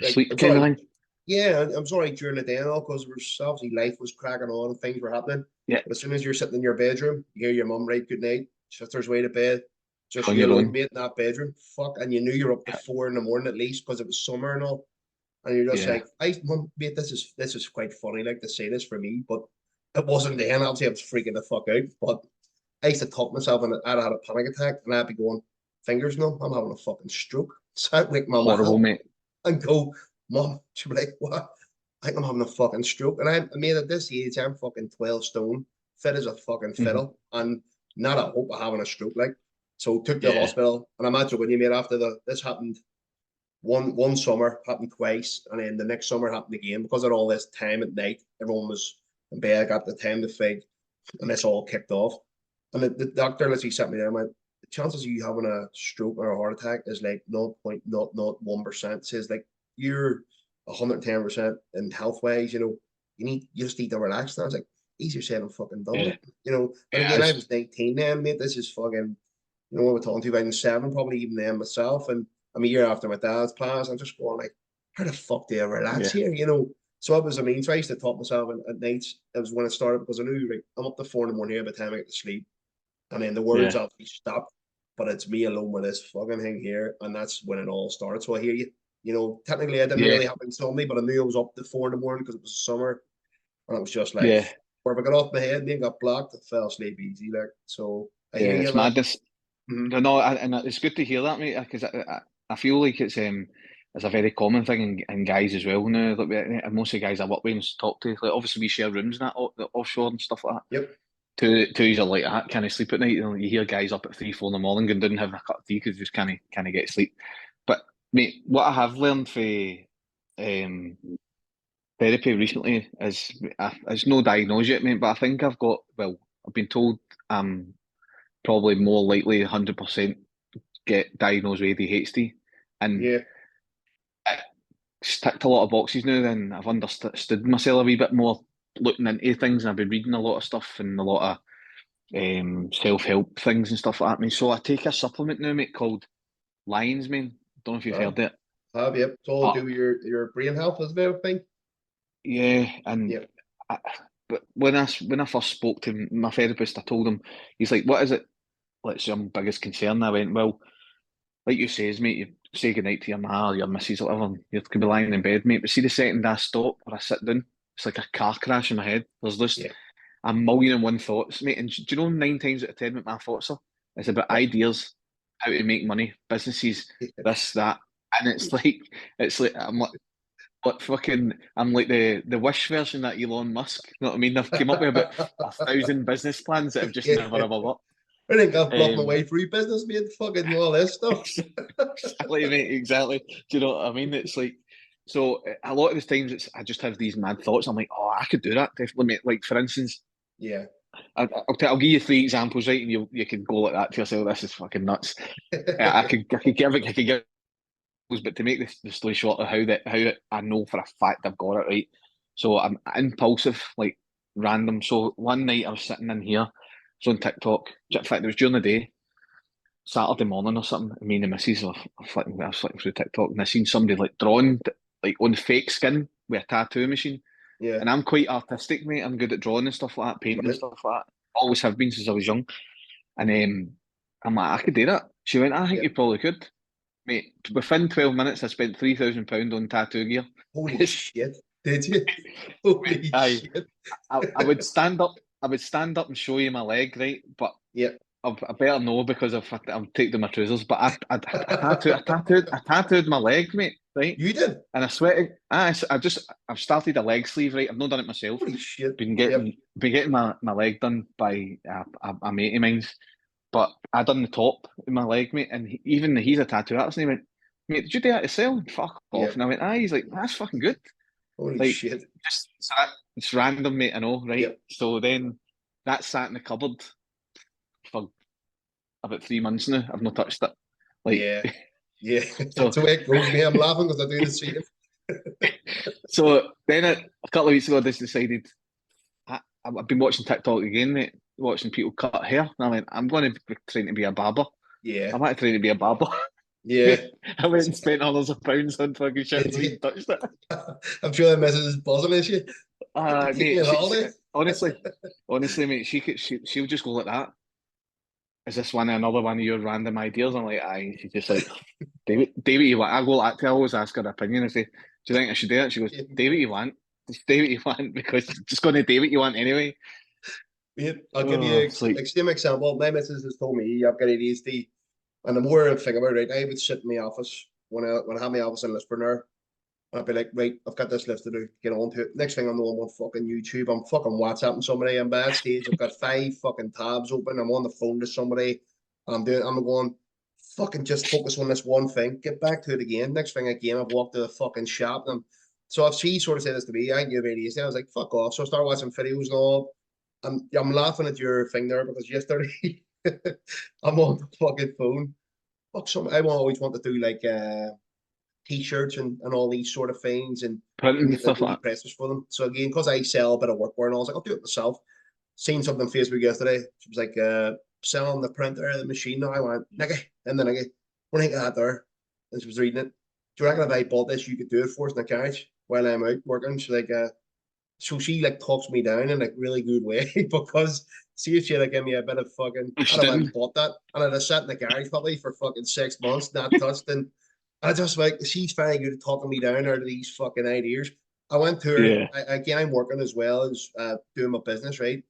sleep I'm kind of sorry. thing. Yeah, I'm sorry during the day and all because obviously life was cracking on and things were happening. Yeah, But as soon as you're sitting in your bedroom, you hear your mum write good night, sister's way to bed, just on you your alone, own. mate, in that bedroom. Fuck, and you knew you were up to Yeah, 4 in the morning at least because it was summer and all. And you're just yeah, like, mum, mate, this is quite funny, like to say this for me, but it wasn't then. Obviously, I was freaking the fuck out. But I used to talk myself and I'd had a panic attack and I'd be going, fingers numb, I'm having a fucking stroke. So I'd wake my mum Horrible, up mate. and go, Mum, she'd be like, what? I think I'm having a fucking stroke. And I made at this age, I'm fucking 12 stone, fit as a fucking Hmm. fiddle, and not a hope of having a stroke. Like, so took to the Yeah, hospital. And I'm actually when you made after this happened one summer, happened twice, and then the next summer happened again because of all this time at night. Everyone was in bed, got the time to fig, and this all kicked off. And the doctor literally sat me there and went, the chances of you having a stroke or a heart attack is like 0.001%. Says like you're 110% in health wise, you just need to relax. And I was like, easier said than fucking done, yeah, like. But yeah. again, I was 19 then, mate. This is fucking, what we're talking 2007, probably even then myself. And I'm a year after my dad's passed. I'm just going like, how the fuck do I relax Yeah, here? So it was, so I used to talk myself at nights. It was when it started because I knew like, I'm up to 4 in the morning here by the time I get to sleep. And then the words yeah, obviously stop, but it's me alone with this fucking thing here. And that's when it all started. So I hear you. Technically I didn't yeah, really have insomnia, but I knew I was up to 4 in the morning because it was summer. And it was just like, yeah, where if I got off my head and then got blocked, I fell asleep easy. Like, so I hear yeah. you, It's man. madness. Mm-hmm. No, and it's good to hear that, mate, because I feel like it's a very common thing in guys as well now. Like and most of the guys I work with and talk to, like obviously we share rooms and that offshore and stuff like that. Yep. Two years are like that. Can I sleep at night? You hear guys up at 3, 4 in the morning going down and having a cup of tea because just can't get sleep. But mate, what I have learned for um, therapy recently is no diagnosis yet, mate. But I think I've been told I'm probably more likely 100% get diagnosed with ADHD, and Yeah. it's ticked a lot of boxes now. Then I've understood myself a wee bit more, looking into things, and I've been reading a lot of stuff and a lot of self-help things and stuff like that. So I take a supplement now, mate, called Lion's Mane. Don't know if you've Huh? heard it, Yep. It's all to but do with your brain health, isn't it? I think. yeah, and Yep. I, but when I first spoke to my therapist, I told him, he's like, "What is it? What's your biggest concern?" I went, "Well, like you says, mate, you say goodnight to your ma or your missus or whatever, and you could be lying in bed, mate. But see, the second I stop or I sit down, it's like a car crash in my head. There's just Yeah. a million and one thoughts, mate. And do you know 9 times out of 10 what my thoughts are? It's about What? ideas, how to make money, businesses, this, that. And it's like I'm like the wish version of Elon Musk. You know what I mean? I've came up with about 1,000 business plans that have just never Yeah. ever worked. I think I've bluffed my Um, way through business, mate. Fucking all this stuff. exactly, mate. Exactly. Do you know what I mean? It's like so. A lot of the times, I just have these mad thoughts. I'm like, oh, I could do that definitely, mate. Like for instance, Yeah. I'll give you 3 examples, right? And you can go like that to yourself. This is fucking nuts. I could give but to make the story short of how I know for a fact I've got it right. So I'm impulsive, like random. So one night I was sitting in here, so on TikTok. In fact, it was during the day, Saturday morning or something. Me and the missus I was flicking through TikTok, and I seen somebody like drawing like on fake skin with a tattoo machine. Yeah. And I'm quite artistic, mate. I'm good at drawing and stuff like that, painting and Brilliant. stuff like that. Always have been since I was young. And I'm like, I could do that. She went, I think Yeah. you probably could. Mate, within 12 minutes, I spent £3,000 on tattoo gear. Holy shit. Did you? Holy I, shit. I would stand up. I would stand up and show you my leg, right? But Yeah. I better know because I'll take down my trousers. But I tattooed my leg, mate, right? You did? And I swear, I've started a leg sleeve, right? I've not done it myself. Holy shit. Been Yep. getting my leg done by a mate of mine's. But I done the top in my leg, mate, and he's a tattoo artist, and he went, "Mate, did you do that yourself?" Fuck off. Yep. And I went, "Aye." He's like, "That's fucking good." Holy Like, shit. just it's random, mate. I know, right? Yep. So then that sat in the cupboard for about 3 months now. I've not touched it. Like, Yeah. Yeah. so That's the way it goes, me. I'm laughing because I do the same. so then a couple of weeks ago, I just decided I've been watching TikTok again, mate, watching people cut hair, and I went, I'm going to be trying to be a barber. Yeah. I want to try to be a barber. Yeah. Mate, I went and spent hundreds of pounds on fucking shit, Did not even you? touched it. I'm sure the missus is buzzing, is she? Take me Mate, on holiday. honestly, mate, she'll just go like that. Is this another one of your random ideas? I'm like, aye. She's just like, David, you want? I go like that. I always ask her opinion. I say, do you think I should do it? She goes, David, you want? Just do what you want because it's just going to do what you want anyway. Mate, I'll give you Oh, it's like, extreme example. My missus has told me I've got ADHD, and the more I think about it, right, I would sit in my office when I have my office in Lisburn there, and I'd be like, right, I've got this list to do, get on to it. Next thing I know, I'm on fucking YouTube, I'm fucking WhatsApping somebody, I'm bad stage, I've got five fucking tabs open, I'm on the phone to somebody, I'm going, fucking just focus on this one thing, get back to it again. Next thing again, I've walked to the fucking shop, and so if she sort of said this to me, I give ADHD, I was like, fuck off. So I started watching videos and all. I'm laughing at your thing there because yesterday I'm on the fucking phone. Fuck some I always want to do like t-shirts and all these sort of things and printing get like stuff wee like presses for them. So again, because I sell a bit of workwear and I was like, I'll do it myself. Seen something on Facebook yesterday. She was like selling the printer, the machine now. I went, nigga, and then nigga, what do you think of that there? And she was reading it. Do you reckon if I bought this you could do it for us in the garage while I'm out working? She's like, so she like talks me down in a really good way because see if she had give me a bit of fucking that. She I'd have went and didn't. bought that and I'd have sat in the garage probably for fucking 6 months, not touched. And I just like she's very good at talking me down out of these fucking ideas. I went to her Yeah. again, I'm working as well as doing my business, right?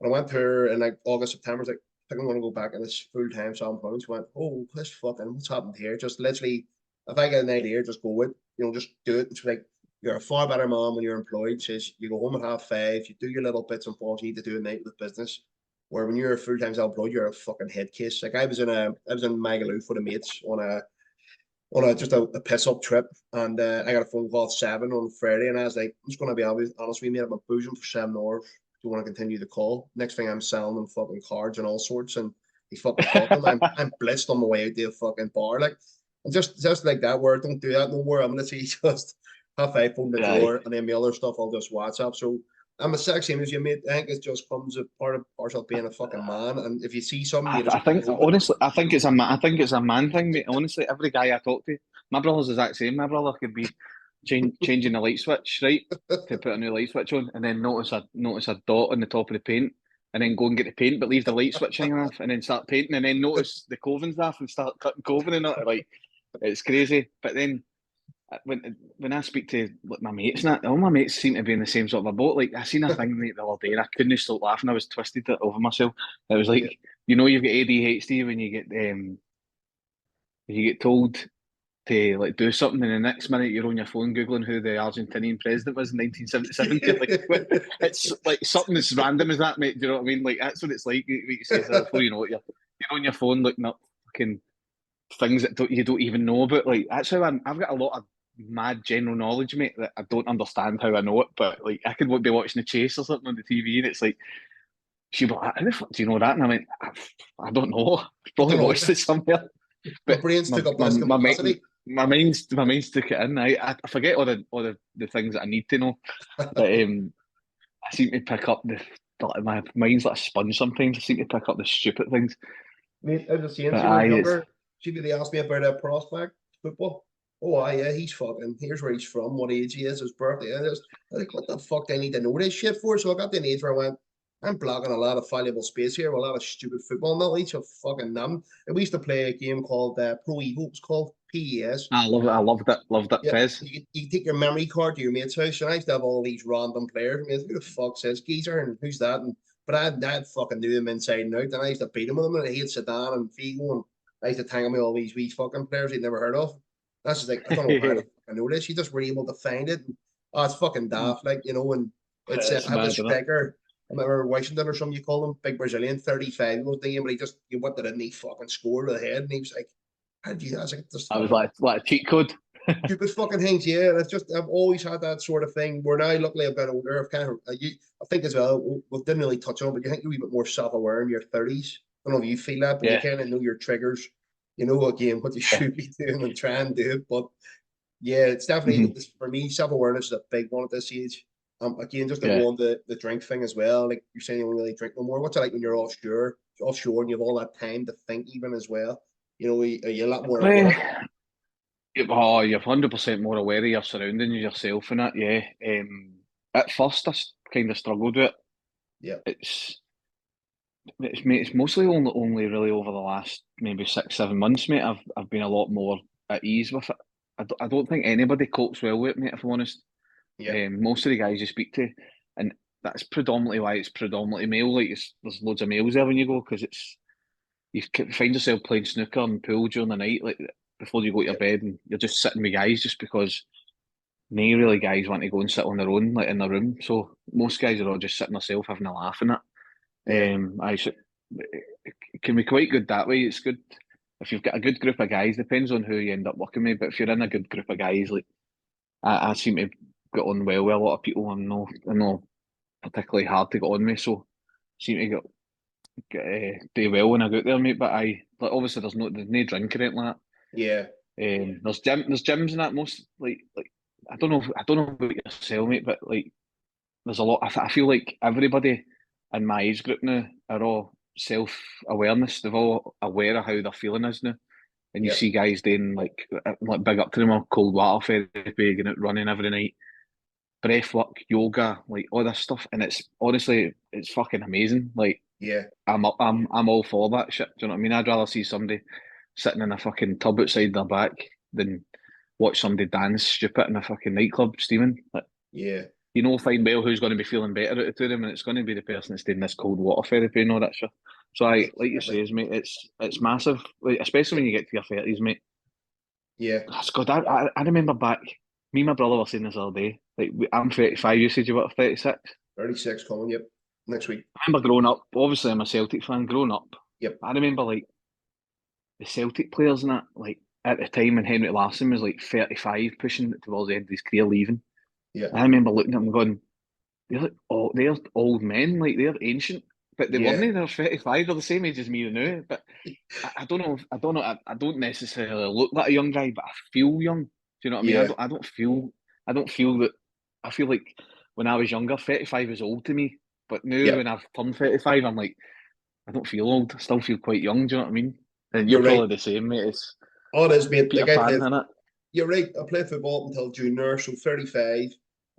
And I went to her in like August, September, I was like, I think I'm gonna go back in this full-time self-employment. She went, oh, this fucking what's happened here? Just literally if I get an idea, just go with, just do it. It's like you're a far better mom when you're employed. Says you go home at 5:30, you do your little bits and bobs you need to do at night with business. Where when you're full time self-employed, you're a fucking head case. Like I was in Magaluf with the mates on a just a piss up trip, and I got a phone call at 7 on Friday, and I was like, I'm just gonna be honest with you, mate. I'm boozing for 7 hours. Do you want to continue the call? Next thing I'm selling them fucking cards and all sorts, and he fucking talking. I'm blitzed on my way out to a fucking bar, like, and just like that. Where I don't do that no more. I'm literally just have iPhone the Aye. drawer, and then the other stuff I'll just WhatsApp. So I'm a sex same as you, mate. I think it just comes a part of parcel of being a fucking man, and if you see something, you I just get think over it. honestly, I think it's a man thing, mate. Honestly, every guy I talk to, my brother's the exact same. My brother could be changing the light switch, right, to put a new light switch on, and then notice a dot on the top of the paint, and then go and get the paint, but leave the light switch hanging off, and then start painting, and then notice the coving's off and start cutting coving and it. Like it's crazy. But then when I speak to like my mates and that, all my mates seem to be in the same sort of a boat. Like I seen a thing mate, the other day and I couldn't stop laughing. I was twisted over myself. It was Yeah. like you've got ADHD when you get told to like do something and the next minute you're on your phone googling who the Argentinian president was in 1977. You're like, it's like something as random as that, mate. Do you know what I mean? Like that's what it's like. You say that before you know it, you're on your phone looking up fucking things that you don't even know about. Like that's how I've got a lot of mad general knowledge, mate, that I don't understand how I know it. But like I could be watching the chase or something on the TV, and it's like she'd be like, "How the fuck do you know that?" And I mean, I don't know. I've I probably don't know watched either. it somewhere, My but brain's my took up my this my mind. capacity. My mind's took it in. I forget all the things that I need to know, but I seem to pick up my mind's like a sponge sometimes. I seem to pick up the stupid things. Mate, I was just saying, But see, when I I was it's younger, she really asked me about a prospect football. Oh, yeah, he's fucking. Here's where he's from, what age he is, his birthday. I was like, what the fuck do I need to know this shit for? So I got to an age where I went, I'm blocking a lot of valuable space here with a lot of stupid football knowledge of fucking them. And we used to play a game called Pro Evo, it's called PES. I love it. I loved it, Yeah, Fez. you take your memory card to your mate's house, and I used to have all these random players. I mean, who the fuck says Geezer and who's that? And but I fucking knew him inside and out, and I used to beat him with them. And I hated Sedan and Figo, and I used to tangle me all these wee fucking players he'd never heard of. That's just like I don't know how the fuck I know this. You just were able to find it. And, oh, it's fucking daft, like and it's It's I have this mad, isn't it? striker. I remember Washington or something you call him, big Brazilian, 35 was the game, but he whipped it in, and he fucking scored with a head, and he was like, how do you? I was like, this I was fucking like a cheat code. stupid fucking things. Yeah, and it's just I've always had that sort of thing. Where now, luckily, I've got older. I've kind of I think as well. We didn't really touch on, but you think you're a wee bit more self-aware in your 30s. I don't know if you feel that, but you Yeah, kind of know your triggers. You know again what you yeah. should be doing and try and do it. But yeah, it's definitely Hmm. for me. Self-awareness is a big one at this age. Again, just to Yeah. go on the drink thing as well. Like you're saying, you don't really drink no more. What's it like when you're offshore, and you have all that time to think even as well? Are you a lot more aware? Oh, you're 100% more aware of your surroundings, yourself, and that. Yeah. At first, kind of struggled with it. Yeah, It's mate. It's mostly only really over the last maybe 6 7 months, mate. I've been a lot more at ease with it. I don't think anybody copes well with it, mate. If I'm honest, yeah, most of the guys you speak to, and that's predominantly why it's predominantly male. Like there's loads of males there when you go because you find yourself playing snooker and pool during the night, like before you go to your yeah, bed, and you're just sitting with guys just because no really guys want to go and sit on their own, like in their room. So most guys are all just sitting themselves having a laugh in it. yeah, I should it can be quite good that way. It's good if you've got a good group of guys. Depends on who you end up working with, but if you're in a good group of guys, like I seem to get on well with a lot of people. I'm not particularly hard to get on with, so seem to do well when I go out there, mate. But I like obviously there's no drinking or anything like yeah, that. There's gyms and that most like I don't know about yourself, mate, but like there's a lot. I feel like everybody in my age group now are all self awareness. They're all aware of how they're feeling is now. And you yeah, see guys doing like big up to them all cold water therapy, going out running every night, breath work, yoga, like all this stuff. And it's honestly it's fucking amazing. Like yeah. I'm all for that shit. Do you know what I mean? I'd rather see somebody sitting in a fucking tub outside their back than watch somebody dance stupid in a fucking nightclub steaming. Like, Yeah. you know, find well who's going to be feeling better out of two of them, and it's going to be the person that's doing this cold water therapy and all that shit. So I, like you Exactly. say, mate, it's massive, like, especially when you get to your thirties, mate. Yeah. That's God, I remember back. Me and my brother were saying this other day. Like I'm 35. You said you were 36. 36 coming, yep. Next week. I remember growing up. Obviously, I'm a Celtic fan. Growing up, Yep. I remember like the Celtic players and that. Like at the time when Henrik Larsson was like 35, pushing towards the end of his career, leaving. Yeah. I remember looking at him and going, they're old men, like they're ancient, but they weren't. Yeah. They're 35. They're the same age as me now. But I don't know. I don't know. I don't necessarily look like a young guy, but I feel young. Do you know what I mean? Yeah. I don't feel. I don't feel that. I feel like when I was younger, 35 was old to me. But now, Yeah. when I've turned 35, I'm like, I don't feel old. I still feel quite young. Do you know what I mean? And you're You're right. probably the same, mate. It's All it is, mate. Peter Like Pan, isn't it? you're right. I played football until junior, so 35, and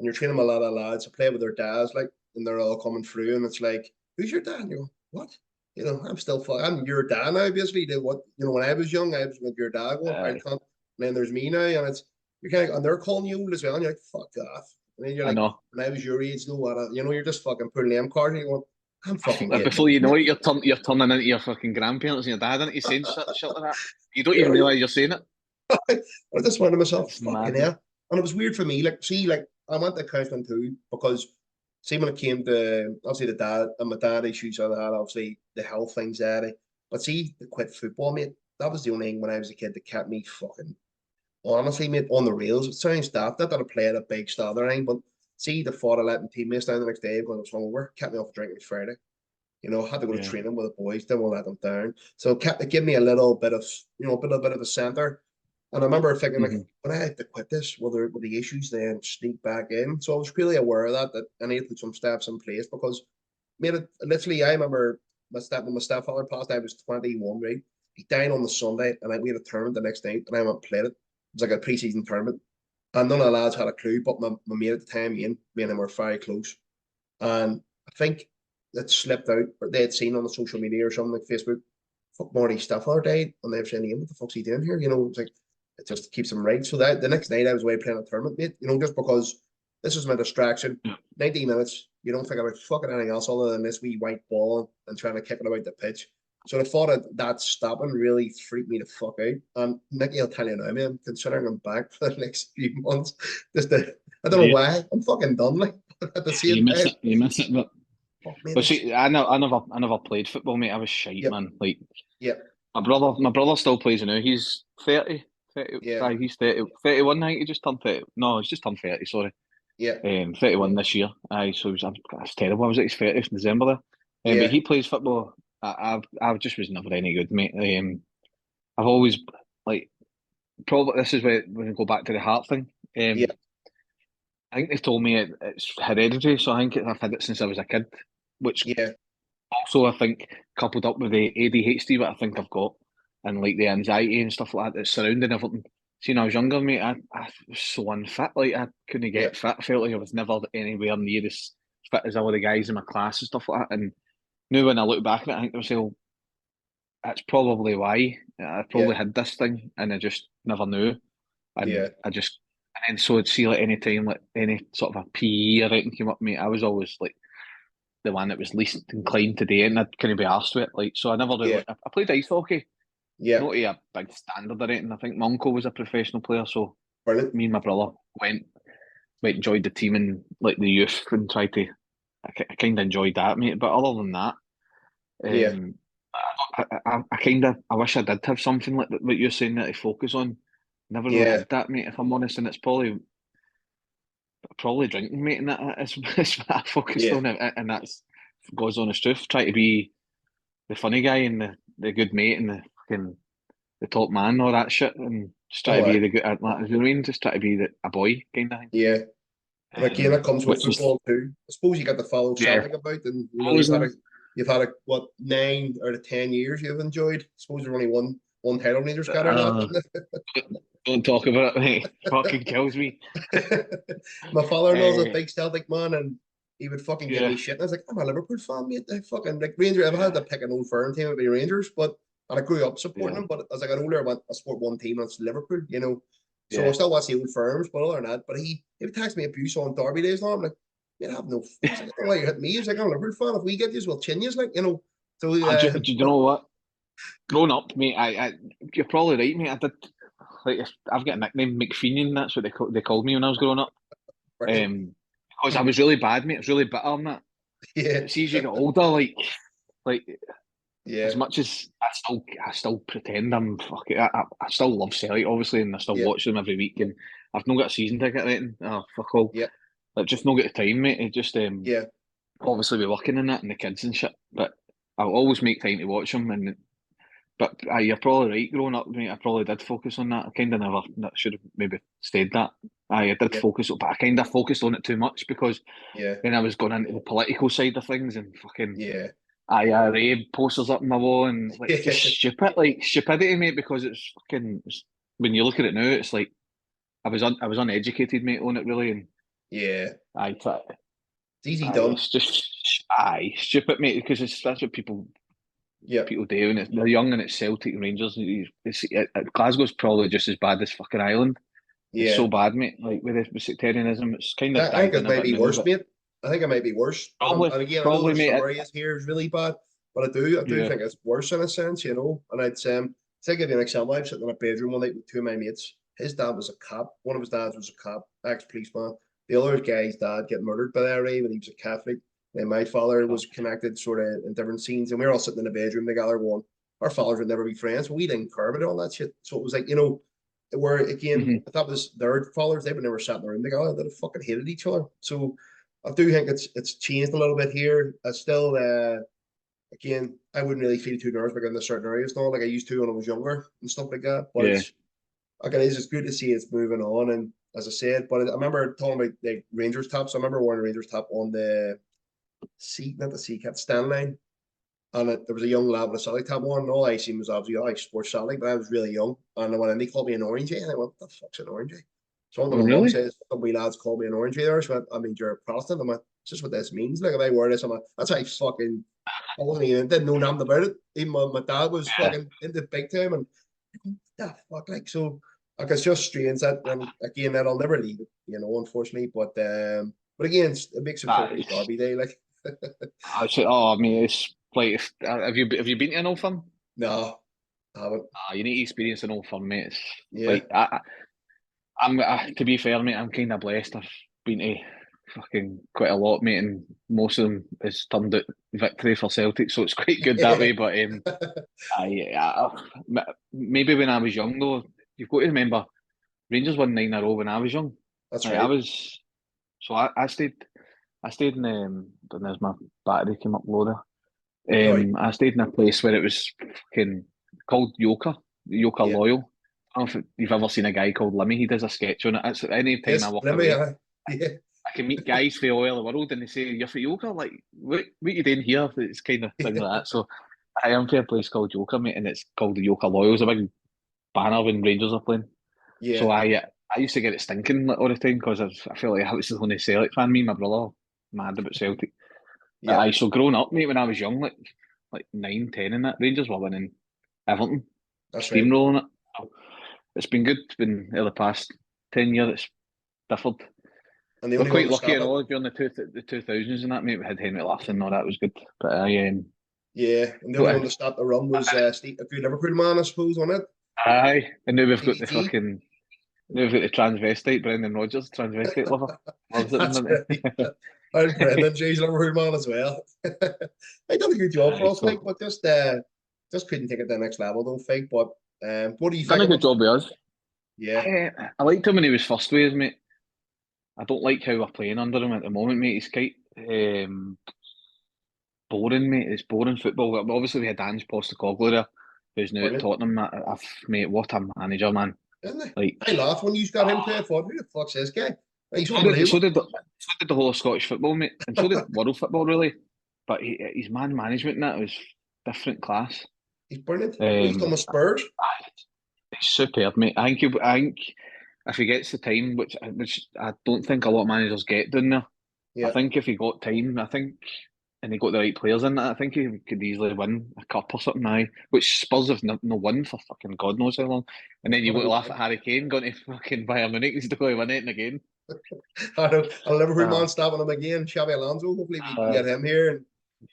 you're training a lot of lads. I play with their dads, like, and they're all coming through, and it's like, who's your dad? And you go, what? You know, I'm your dad now, basically. Did what, when I was young, I was with your dad going, I Uh, can't. And then there's me now, and you're kind of, and they're calling you old as well, and you're like, fuck off. And then you're I like, know. when I was your age, no, what, you're just fucking putting them cards, and you're going, I'm fucking getting Before old, you know mate. it, you're turning into your fucking grandparents and your dad, aren't you, saying shit like that? You don't even realise you're saying it. I just went to myself, It's fucking mad, mate. hell. And it was weird for me. Like, see, like, I went to counselling too, because see, when it came to obviously the dad and my dad issues I had, obviously the health anxiety. But see, to quit football, mate, that was the only thing when I was a kid that kept me fucking honestly, mate, on the rails. It sounds daft, not that I played a big star or anything, but see, the thought of letting teammates down the next day when I was hungover kept me off drinking Friday. I had to go to Yeah. training with the boys, didn't want to let them down. So it gave me a little bit of, a bit of a center. And I remember thinking, like, Hmm. when I had to quit this, will the issues then sneak back in? So I was really aware of that I needed to put some steps in place because, made it literally, I remember when my stepfather passed, I was 21, right? He died on the Sunday, and we had a tournament the next night, and I went and played it. It was like a pre-season tournament. And none of the lads had a clue, but my mate at the time, Ian, me and him were very close. And I think it slipped out, or they had seen on the social media or something like Facebook, fuck Marty Stafford died, and they've saying, Ian, what the fuck's he doing here? It's like, it just keeps him right. So that the next night I was away playing a tournament, mate, just because this is my distraction. 90 minutes, you don't think about fucking anything else other than this wee white ball and trying to kick it about the pitch. So the thought of that stopping really freaked me the fuck out. And Nicky, I'll tell you now, man, considering I'm back for the next few months, I don't know Yeah. why, I'm fucking done, like, but at the You same miss time, it. You miss it. fuck, man, But this, see, I never played football, mate. I was shite, yep, man. Like yep, my brother still plays now. He's 30, 30, yeah, he's 30, 31 now. He just turned 30. No, he's just turned 30, sorry. yeah, 31 this year. Aye, so that's terrible. I was at his 30th in December there. But yeah, he plays football. I just was never any good, mate. I've always, like, probably, this is where, when I go back to the heart thing. yeah, I think they've told me it's hereditary, so I think I've had it since I was a kid, which yeah, also I think coupled up with the ADHD that I think I've got and like the anxiety and stuff like that that's surrounding everything. See, when I was younger, mate, I was so unfit. Like I couldn't yeah, get fit. I felt like I was never anywhere near as fit as all the guys in my class and stuff like that. And now when I look back at it, I think to myself, that's probably why I yeah, probably had this thing and I just never knew. And yeah, I just and then so I'd see like any time like any sort of a PE or anything came up, mate, I was always like the one that was least inclined to do it, and I'd kind of be arsed with it. Like, so I never Yeah. really. I played ice hockey, Yeah. not to a big standard or anything. I think my uncle was a professional player, so Brilliant. me and my brother went joined the team in like the youth and tried to. I kind of enjoyed that, mate. But other than that, Yeah. um, I kind of I wish I did have something like what you're saying that to focus on. Never really Yeah. had that, mate. If I'm honest, and it's probably drinking, mate, and that is what I focused Yeah. on, and that's God's honest truth. Try to be the funny guy and the good mate and the fucking the top man, and all that shit, and just try to Oh, be the good. You know what I mean? Just try to be a boy kind of thing. yeah. And again, it comes with Which is football too. I suppose you got to follow yeah, Celtic about, and always you've had a what 9 out of 10 years you've enjoyed. I suppose there's only one title Rangers got out of uh, don't talk about it, mate. Fucking kills me. that. My father-in-law's a Uh, big Celtic man, and he would fucking give yeah, me shit. And I was like, I'm a Liverpool fan, mate. I fucking like Rangers. If I had to pick an old firm team, it'd be Rangers. But and I grew up supporting yeah, them. But as I got older, I support one team, and it's Liverpool. So I yeah. still watch the old firms, but other than that, but he would text me abuse on Derby days now. I'm like, you have no. He's like, I don't know why you hit me. He's like, I'm a Liverpool fan. If we get you, we'll chin you. Like. So Do you know what? Growing up, mate, you're probably right, mate. I did like I've got a nickname McFeanian. That's what they called me when I was growing up. brilliant. Because I was really bad, mate. I was really bitter on that. Yeah, But see, as you get older, like yeah, as much as I still pretend I'm fucking, I still love Celtic, obviously, and I still yeah, watch them every week. And I've not got a season ticket or anything. Oh, fuck all. yeah, Like, just not got the time, mate. It just yeah, obviously we're working in that and the kids and shit. But I'll always make time to watch them. But you're probably right. Growing up, mate, I probably did focus on that. I kind of never that should have maybe stayed that. I did yeah, focus, but I kind of focused on it too much because yeah, then I was going into the political side of things and fucking yeah, IRA posters up on my wall and like just yeah, stupidity, mate. Because when you look at it now, it's like I was uneducated, mate, on it really, and yeah. I try. It's easy Aye, done. it's just stupid, mate. Because that's what Yeah, people do, and they're young, and it's Celtic and Rangers. Glasgow's probably just as bad as fucking Ireland. It's yeah. so bad, mate. Like with sectarianism, it's kind of I think died in it a might bit be now, worse, but mate. I think it might be worse. And again, I know probably, the mate. story here is really bad, but I do Yeah, think it's worse in a sense. And I'd give you an example. I'm sitting in a bedroom one night with two of my mates. His dad was a cop. One of his dads was a cop, ex-policeman. The other guy's dad get murdered by the IRA, but he was a Catholic. And my father was connected sort of in different scenes, and we were all sitting in the bedroom together going, our fathers would never be friends. We didn't care about all that shit. So it was like, where again, hmm if that was their fathers, they would never sat in the room together. They'd have fucking hated each other. So I do think it's changed a little bit here. I still again, I wouldn't really feel too nervous about in certain areas now, like I used to when I was younger and stuff like that. But yeah, it's good to see it's moving on. And as I said, but I remember talking about like Rangers tops. I remember wearing a Rangers top on the seat, not the seat, cat stand line. And there was a young lad with a Celtic top on. And all I seen was obviously I like sports Celtic, but I was really young. And when they called me an orangey, and I went, what the fuck's an orangey? So one of oh, my mum really? says, some wee lads called me an orangey there. So I mean, you're a Protestant. I'm like, it's just what this means. Like, if I wear this, that's how I wasn't even, didn't know nothing about it. Even my dad was Yeah. fucking into big time. And that fuck, like, so, like, it's just strange that, and again, that'll never leave it, unfortunately. But again, it makes it feel like It's, Derby Day. Like, I say, oh, I mean, it's like, have you been to an old firm? no, I haven't. You need to experience an old firm, mate. It's Yeah. like to be fair, mate, I'm kind of blessed. I've been to fucking quite a lot, mate, and most of them has turned out victory for Celtic, so it's quite good that Yeah. way. But maybe when I was young though, you've got to remember Rangers won 9 in a row when I was young. That's Like I right. was, so I stayed in and there's my battery came up loader. Sorry. I stayed in a place where it was fucking called Yoka Yeah. Loyal. I don't know if you've ever seen a guy called Limmy. He does a sketch on it. It's any time I Yes. walk Let me. away, Yeah. I can meet guys from all over the world, and they say you're for Yoka. Like, what you doing here? It's kind of thing like that. So I am for a place called Yoka, mate, and it's called the Yoka Loyal. It's a big banner when Rangers are playing. So Yeah. I used to get it stinking like, all the time because I felt like I was the only Celtic fan. Me and my brother mad about Celtic. Yeah. So growing up, mate, when I was young, like 9, 10, and that Rangers were winning Everton, That's right. steamrolling it. So it's been good. It's been in the past 10 years. It's differed. And the We're only one quite to lucky stop and it. all during the 2000s and that, mate. We had Henry Laughlin and all that was good. But Yeah, and the only one but, to stop the run was Steve, a good Liverpool man, I suppose, on it. aye, and now we've got the TDT. fucking now we've got the transvestite Brendan Rodgers, transvestite lover. Loves it, That's doesn't right. And he? Brendan, Jay's Liverpool man as well. I done a good job for Aye, us, like, so but just couldn't take it to the next level, don't think. But what do you done think a of good him? job with us. Yeah, I liked him when he was first with us, mate. I don't like how we're playing under him at the moment, mate. He's quite boring, mate. It's boring football. Obviously, we had Ange Postecoglou there, who's now at brilliant, Tottenham. Mate, what a manager, man. isn't he? Like, I laughed when you got him to it. Thought, who the fuck's this guy? He's so did so unbelievable. did the, so did the whole of Scottish football, mate, and so did world football, really. But his man management and that was different class. He's brilliant. What he's done Um, with Spurs. he's superb, mate. I think if he gets the time, which I don't think a lot of managers get down there. I Yeah. think if he got time, and he got the right players in that, I think he could easily win a cup or something. Aye, which Spurs have no won for fucking God knows how long. And then you I go to know. laugh at Harry Kane going to fucking Bayern Munich and still going to win it again. I know. A Liverpool Uh, man stopping him again. Xabi Alonso. Hopefully we can uh, get him here in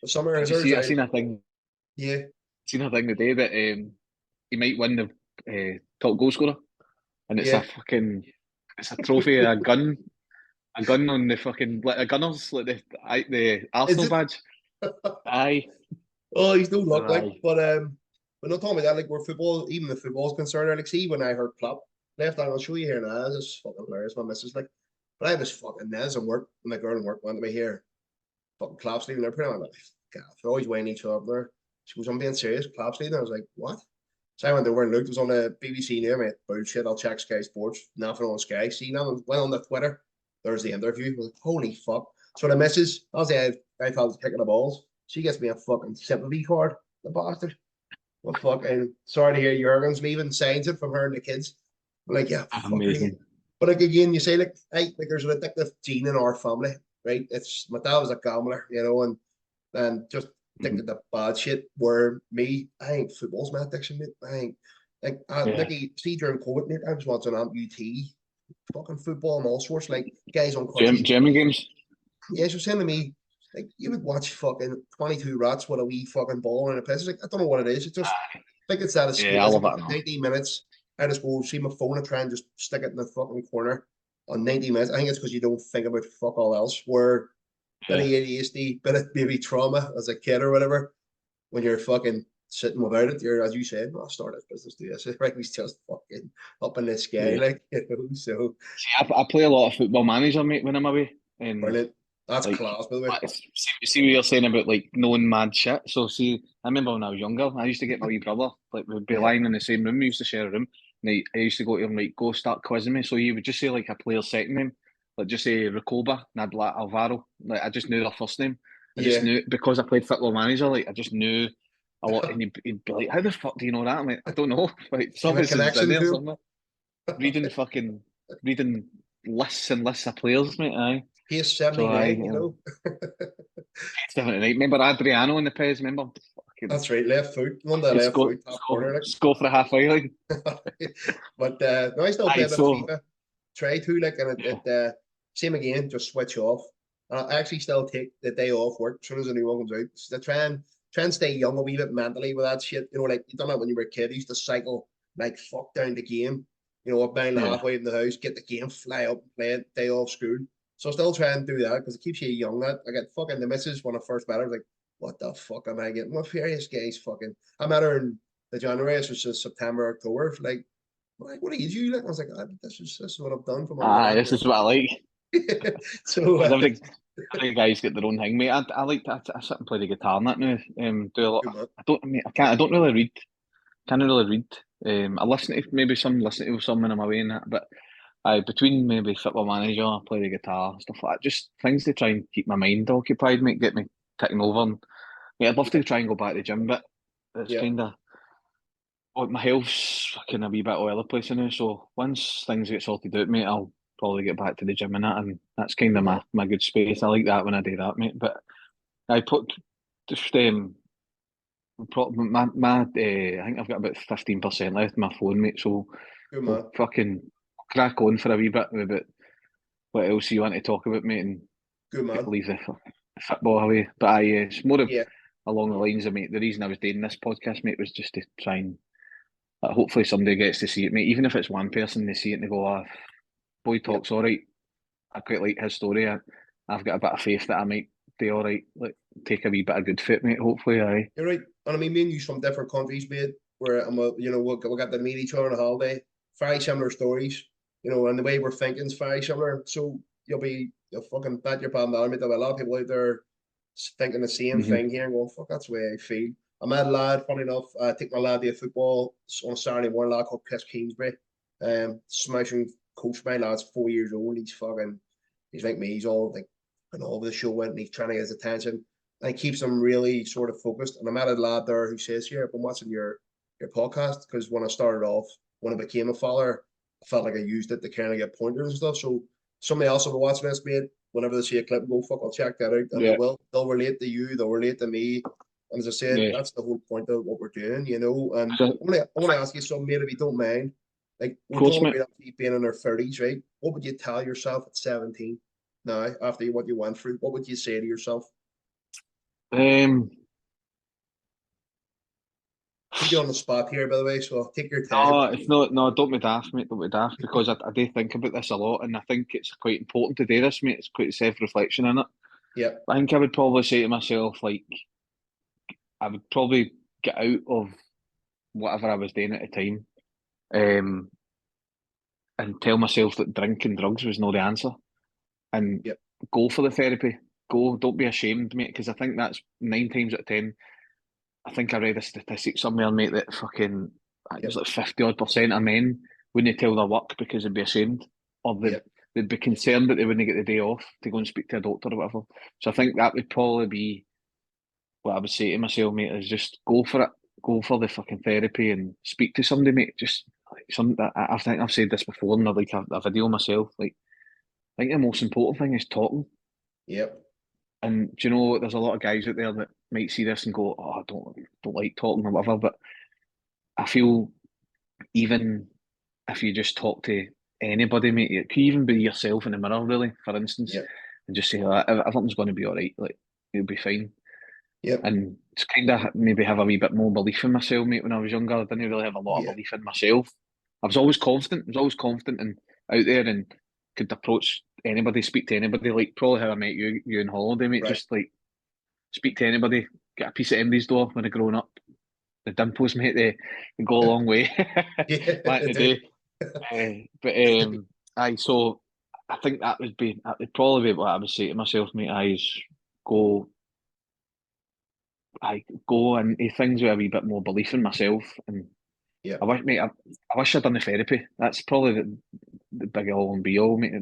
the summer. did Is you there? see? Yeah. Seen a thing today that he might win the top goal scorer, and Yeah. it's a trophy, a gun on the fucking like a gunners like the Is Arsenal it? badge. Aye, Oh, he's no luck, like, aye, but not talking about that, like, where football, even the football's concerned, like, see, when I heard Klopp left, I'll show you here now, this is fucking hilarious, my missus, like, but I was fucking Nez and work, and my girl in work wanted me here, fucking Klopp's leaving, they're pretty much like, God, they're always weighing each other up there. She goes, I'm being serious, Klopp's leaving, I was like, what? So I went over and looked, it was on the BBC near me, bullshit, I'll check Sky Sports, nothing on Sky, see, now, went on the Twitter, there's the interview, I was like, holy fuck. So the missus, I thought I was kicking the balls. She gets me a fucking sympathy card, the bastard. What fucking sorry to hear Jurgen's leaving, signs it from her and the kids. I'm like, yeah, fucker you. amazing. But like again, you say like there's an addictive gene in our family, right? It's my dad was a gambler, and just Mhm. addicted to bad shit. Where me, I think football's my addiction, mate. I think like Yeah, Nicky, see during COVID, mate, I was watching UT, fucking football and all sorts, like guys on crutches. German games. Yeah, she was saying to me, like, you would watch fucking 22 rats with a wee fucking ball in a piss. It's like, I don't know what it is. It's just, I think it's that Yeah, I love escapism. that Like, now. 90 minutes, I just go see my phone and try and just stick it in the fucking corner on 90 minutes. I think it's because you don't think about fuck all else. Where bit of Yeah, ADHD, bit of maybe trauma as a kid or whatever, when you're fucking sitting without it, you're, as you said, I'll start this business, do this. Right, he's just fucking up in the sky, yeah. like, so See, I play a lot of Football Manager, mate, when I'm away, and brilliant. That's like, class, by the way. see what you're saying about like knowing mad shit. So see, I remember when I was younger, I used to get my wee brother, like we'd be Yeah. lying in the same room. We used to share a room, and I used to go to him like, go start quizzing me. So he would just say like a player's second name, like just say Recoba, and I'd be like Alvaro. Like I just knew their first name. I just Yeah. knew because I played Football Manager. Like I just knew a lot, and he'd be like, "How the fuck do you know that?" I'm like, "I don't know. Like You have a something's in connection there to him. somewhere." Reading fucking reading lists and lists of players, mate. Aye. He's So I 79. 79. Remember Adriano in the Pez? Remember? Fucking That's right, left foot, one the he left foot, top corner. score for a half line. But no, I still Aye, play a bit of so FIFA. Try to like, and yeah, same again, just switch off. And I actually still take the day off work as soon as a new one comes out. So to try and stay young a wee bit mentally with that shit. Like you done that when you were a kid. You used to cycle like fuck down the game. A mile and a yeah, half away from the house, get the game, fly up, play it, day off school. So I still try and do that because it keeps you young. That I get fucking the missus when I first met her. I was like, what the fuck am I getting? What various guys fucking? I met her in the January, which is September, October. Like, what age you? Like, I was like, this is what I've done for my aye, man. this is what I like. So Because every guy's got their own thing, mate. I like to I sit and play the guitar and that now. Do a lot. good man. I can't. I don't really read. Can't really read. I listen to listen to some when I'm away and that. But between maybe Football Manager, I play the guitar, stuff like that. Just things to try and keep my mind occupied, mate. Get me ticking over. And yeah, I'd love Yeah, to try and go back to the gym, but it's yeah, kind of my health's fucking a wee bit all over the place now. So once things get sorted out, mate, I'll probably get back to the gym and that, and that's kind good of man. my good space. I like that when I do that, mate. But I put just my I think I've got about 15% left in my phone, mate. So Good we'll man. fucking crack on for a wee bit with it. what else you want to talk about, mate, and Good man. leave the football away. But it's more Yeah, along the lines of, mate, the reason I was doing this podcast, mate, was just to try and hopefully somebody gets to see it, mate. Even if it's one person, they see it and they go, "Ah, boy yeah. talks all right. I quite like his story. I've got a bit of faith that I might do all right. Like, take a wee bit of good fit, mate. Hopefully, aye." You're right. And I mean, me and you from different countries, mate, where we'll get to meet each other on a holiday. Very similar stories, and the way we're thinking is very similar. So you'll fucking bet your bottom dollar, mate. There'll be a lot of people out there thinking the same Mm-hmm. thing here and going, fuck, that's the way I feel. I met a lad, funny enough, I take my lad to football on a Saturday morning, a lad called Chris Mcskeane. Smashing coach, my lad's 4 years old. He's like me, he's all like, all over the show and he's trying to get his attention. And it keeps him really sort of focused. And I met a lad there who says, "Here, I've been watching your podcast because when I started off, when I became a father, I felt like I used it to kind of get pointers and stuff. So somebody else will be watching this, mate. Whenever they see a clip, go, fuck, I'll check that out." And they Yeah, will. They'll relate to you. They'll relate to me. And as I said, yeah. that's the whole point of what we're doing, And So, I want to ask you something, mate, if you don't mind. Like, of we're course, talking mate. about being in our 30s, right? What would you tell yourself at 17 now, after what you went through? What would you say to yourself? Um, Put you on the spot here, by the way, so take your time. no, it's not. No, don't be daft, mate. Don't be daft, because I do think about this a lot, and I think it's quite important to do this, mate. It's quite self-reflection in it. Yeah, I think I would probably say to myself, like, I would probably get out of whatever I was doing at the time, um, and tell myself that drink and drugs was not the answer, and yeah, go for the therapy. Go, don't be ashamed, mate, because I think that's 9 times out of 10. I think I read a statistic somewhere, mate, that fucking it yeah, was like 50% of men wouldn't tell their work because they'd be ashamed, or yeah, they'd be concerned that they wouldn't get the day off to go and speak to a doctor or whatever. So I think that would probably be what I would say to myself, mate, is just go for it. Go for the fucking therapy and speak to somebody, mate. Just like I think I've said this before in like a video myself. Like, I think the most important thing is talking. yeah, And do you know, there's a lot of guys out there that might see this and go, "Oh, I don't like talking or whatever." But I feel even if you just talk to anybody, mate, it could even be yourself in the mirror, really, for instance, yeah, and just say, "Oh, everything's going to be all right. Like, you'll be fine." yeah, And it's kind of maybe have a wee bit more belief in myself, mate. When I was younger, I didn't really have a lot of yeah, belief in myself. I was always confident. I was always confident and out there, and could approach anybody, speak to anybody. Like probably how I met you on holiday, mate. right. Just like speak to anybody, get a piece of MD's door when I growing up. The dimples, mate, they go a long way Yeah, back in I the do. day. But aye, so I think that would probably be what I would say to myself, mate. Go, I go and things with a wee bit more belief in myself. And Yeah, I wish, mate, I wish I'd done the therapy. That's probably the big all and be all, mate.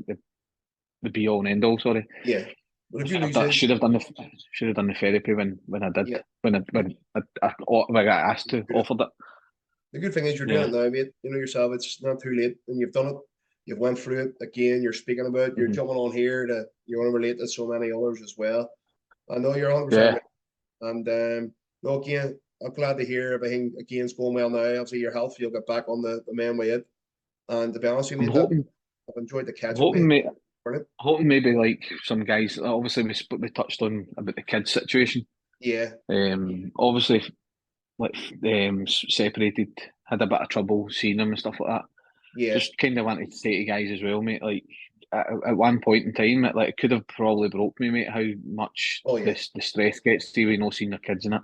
The be all and end all. Sorry, yeah. But the good news I is, should have done the therapy when I did yeah, when I got asked to good. offered it. The good thing is you're doing Yeah. it now, mate. You know yourself, it's not too late, and you've done it. You've went through it again. You're speaking about it. You're Hmm. jumping on here to you want to relate to so many others as well. I know you're 100%, Yeah. mate. And no, again, I'm glad to hear everything again's going well now. Obviously, your health, you'll get back on the main way. And to be honest with you, I'm mate, hoping, I've enjoyed the catch up, hoping, mate. mate. Brilliant. Hoping maybe like some guys. Obviously, we touched on about the kids situation. Yeah, Obviously, like separated, had a bit of trouble seeing them and stuff like that. yeah. Just kind of wanted to say to guys as well, mate. Like at one point in time, it could have probably broke me, mate. How much Oh, yeah. the stress gets to you, not seeing their kids in it.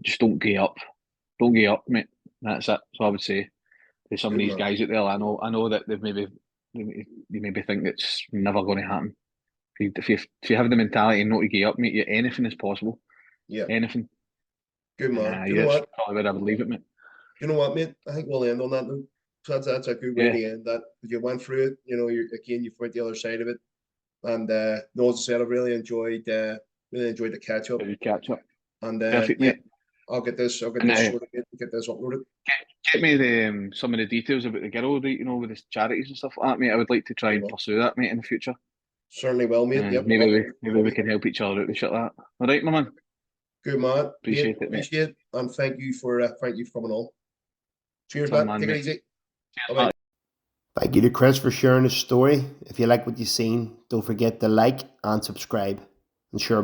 Just don't give up. Don't give up, mate. That's it. So I would say to some of Good these man. guys out there, I know that they maybe think it's never going to happen. If you have the mentality not to give up, mate, anything is possible. Yeah, Anything. good And man. Do you know yeah, that's what? probably where I would leave it, mate. You know what, mate? I think we'll end on that note. So that's a good way Yeah, to end that. You went through it, you've went the other side of it. And no, as I said, I really enjoyed the catch up. maybe catch up. And Perfect, yeah, mate. I'll get And this sorted, get this uploaded. get me some of the details about the girl that with the charities and stuff like that, mate. I would like to try Certainly and will. pursue that, mate, in the future. Certainly will, mate. Yep. Maybe we can help each other out with shit like that. All right, my man. Good man, mate. Appreciate it, mate. Appreciate it. And thank you for coming on. Cheers, Some man. man, Take it mate. easy. Cheers, Bye bye. mate. Thank you to Chris for sharing his story. If you like what you've seen, don't forget to like and subscribe. And sure,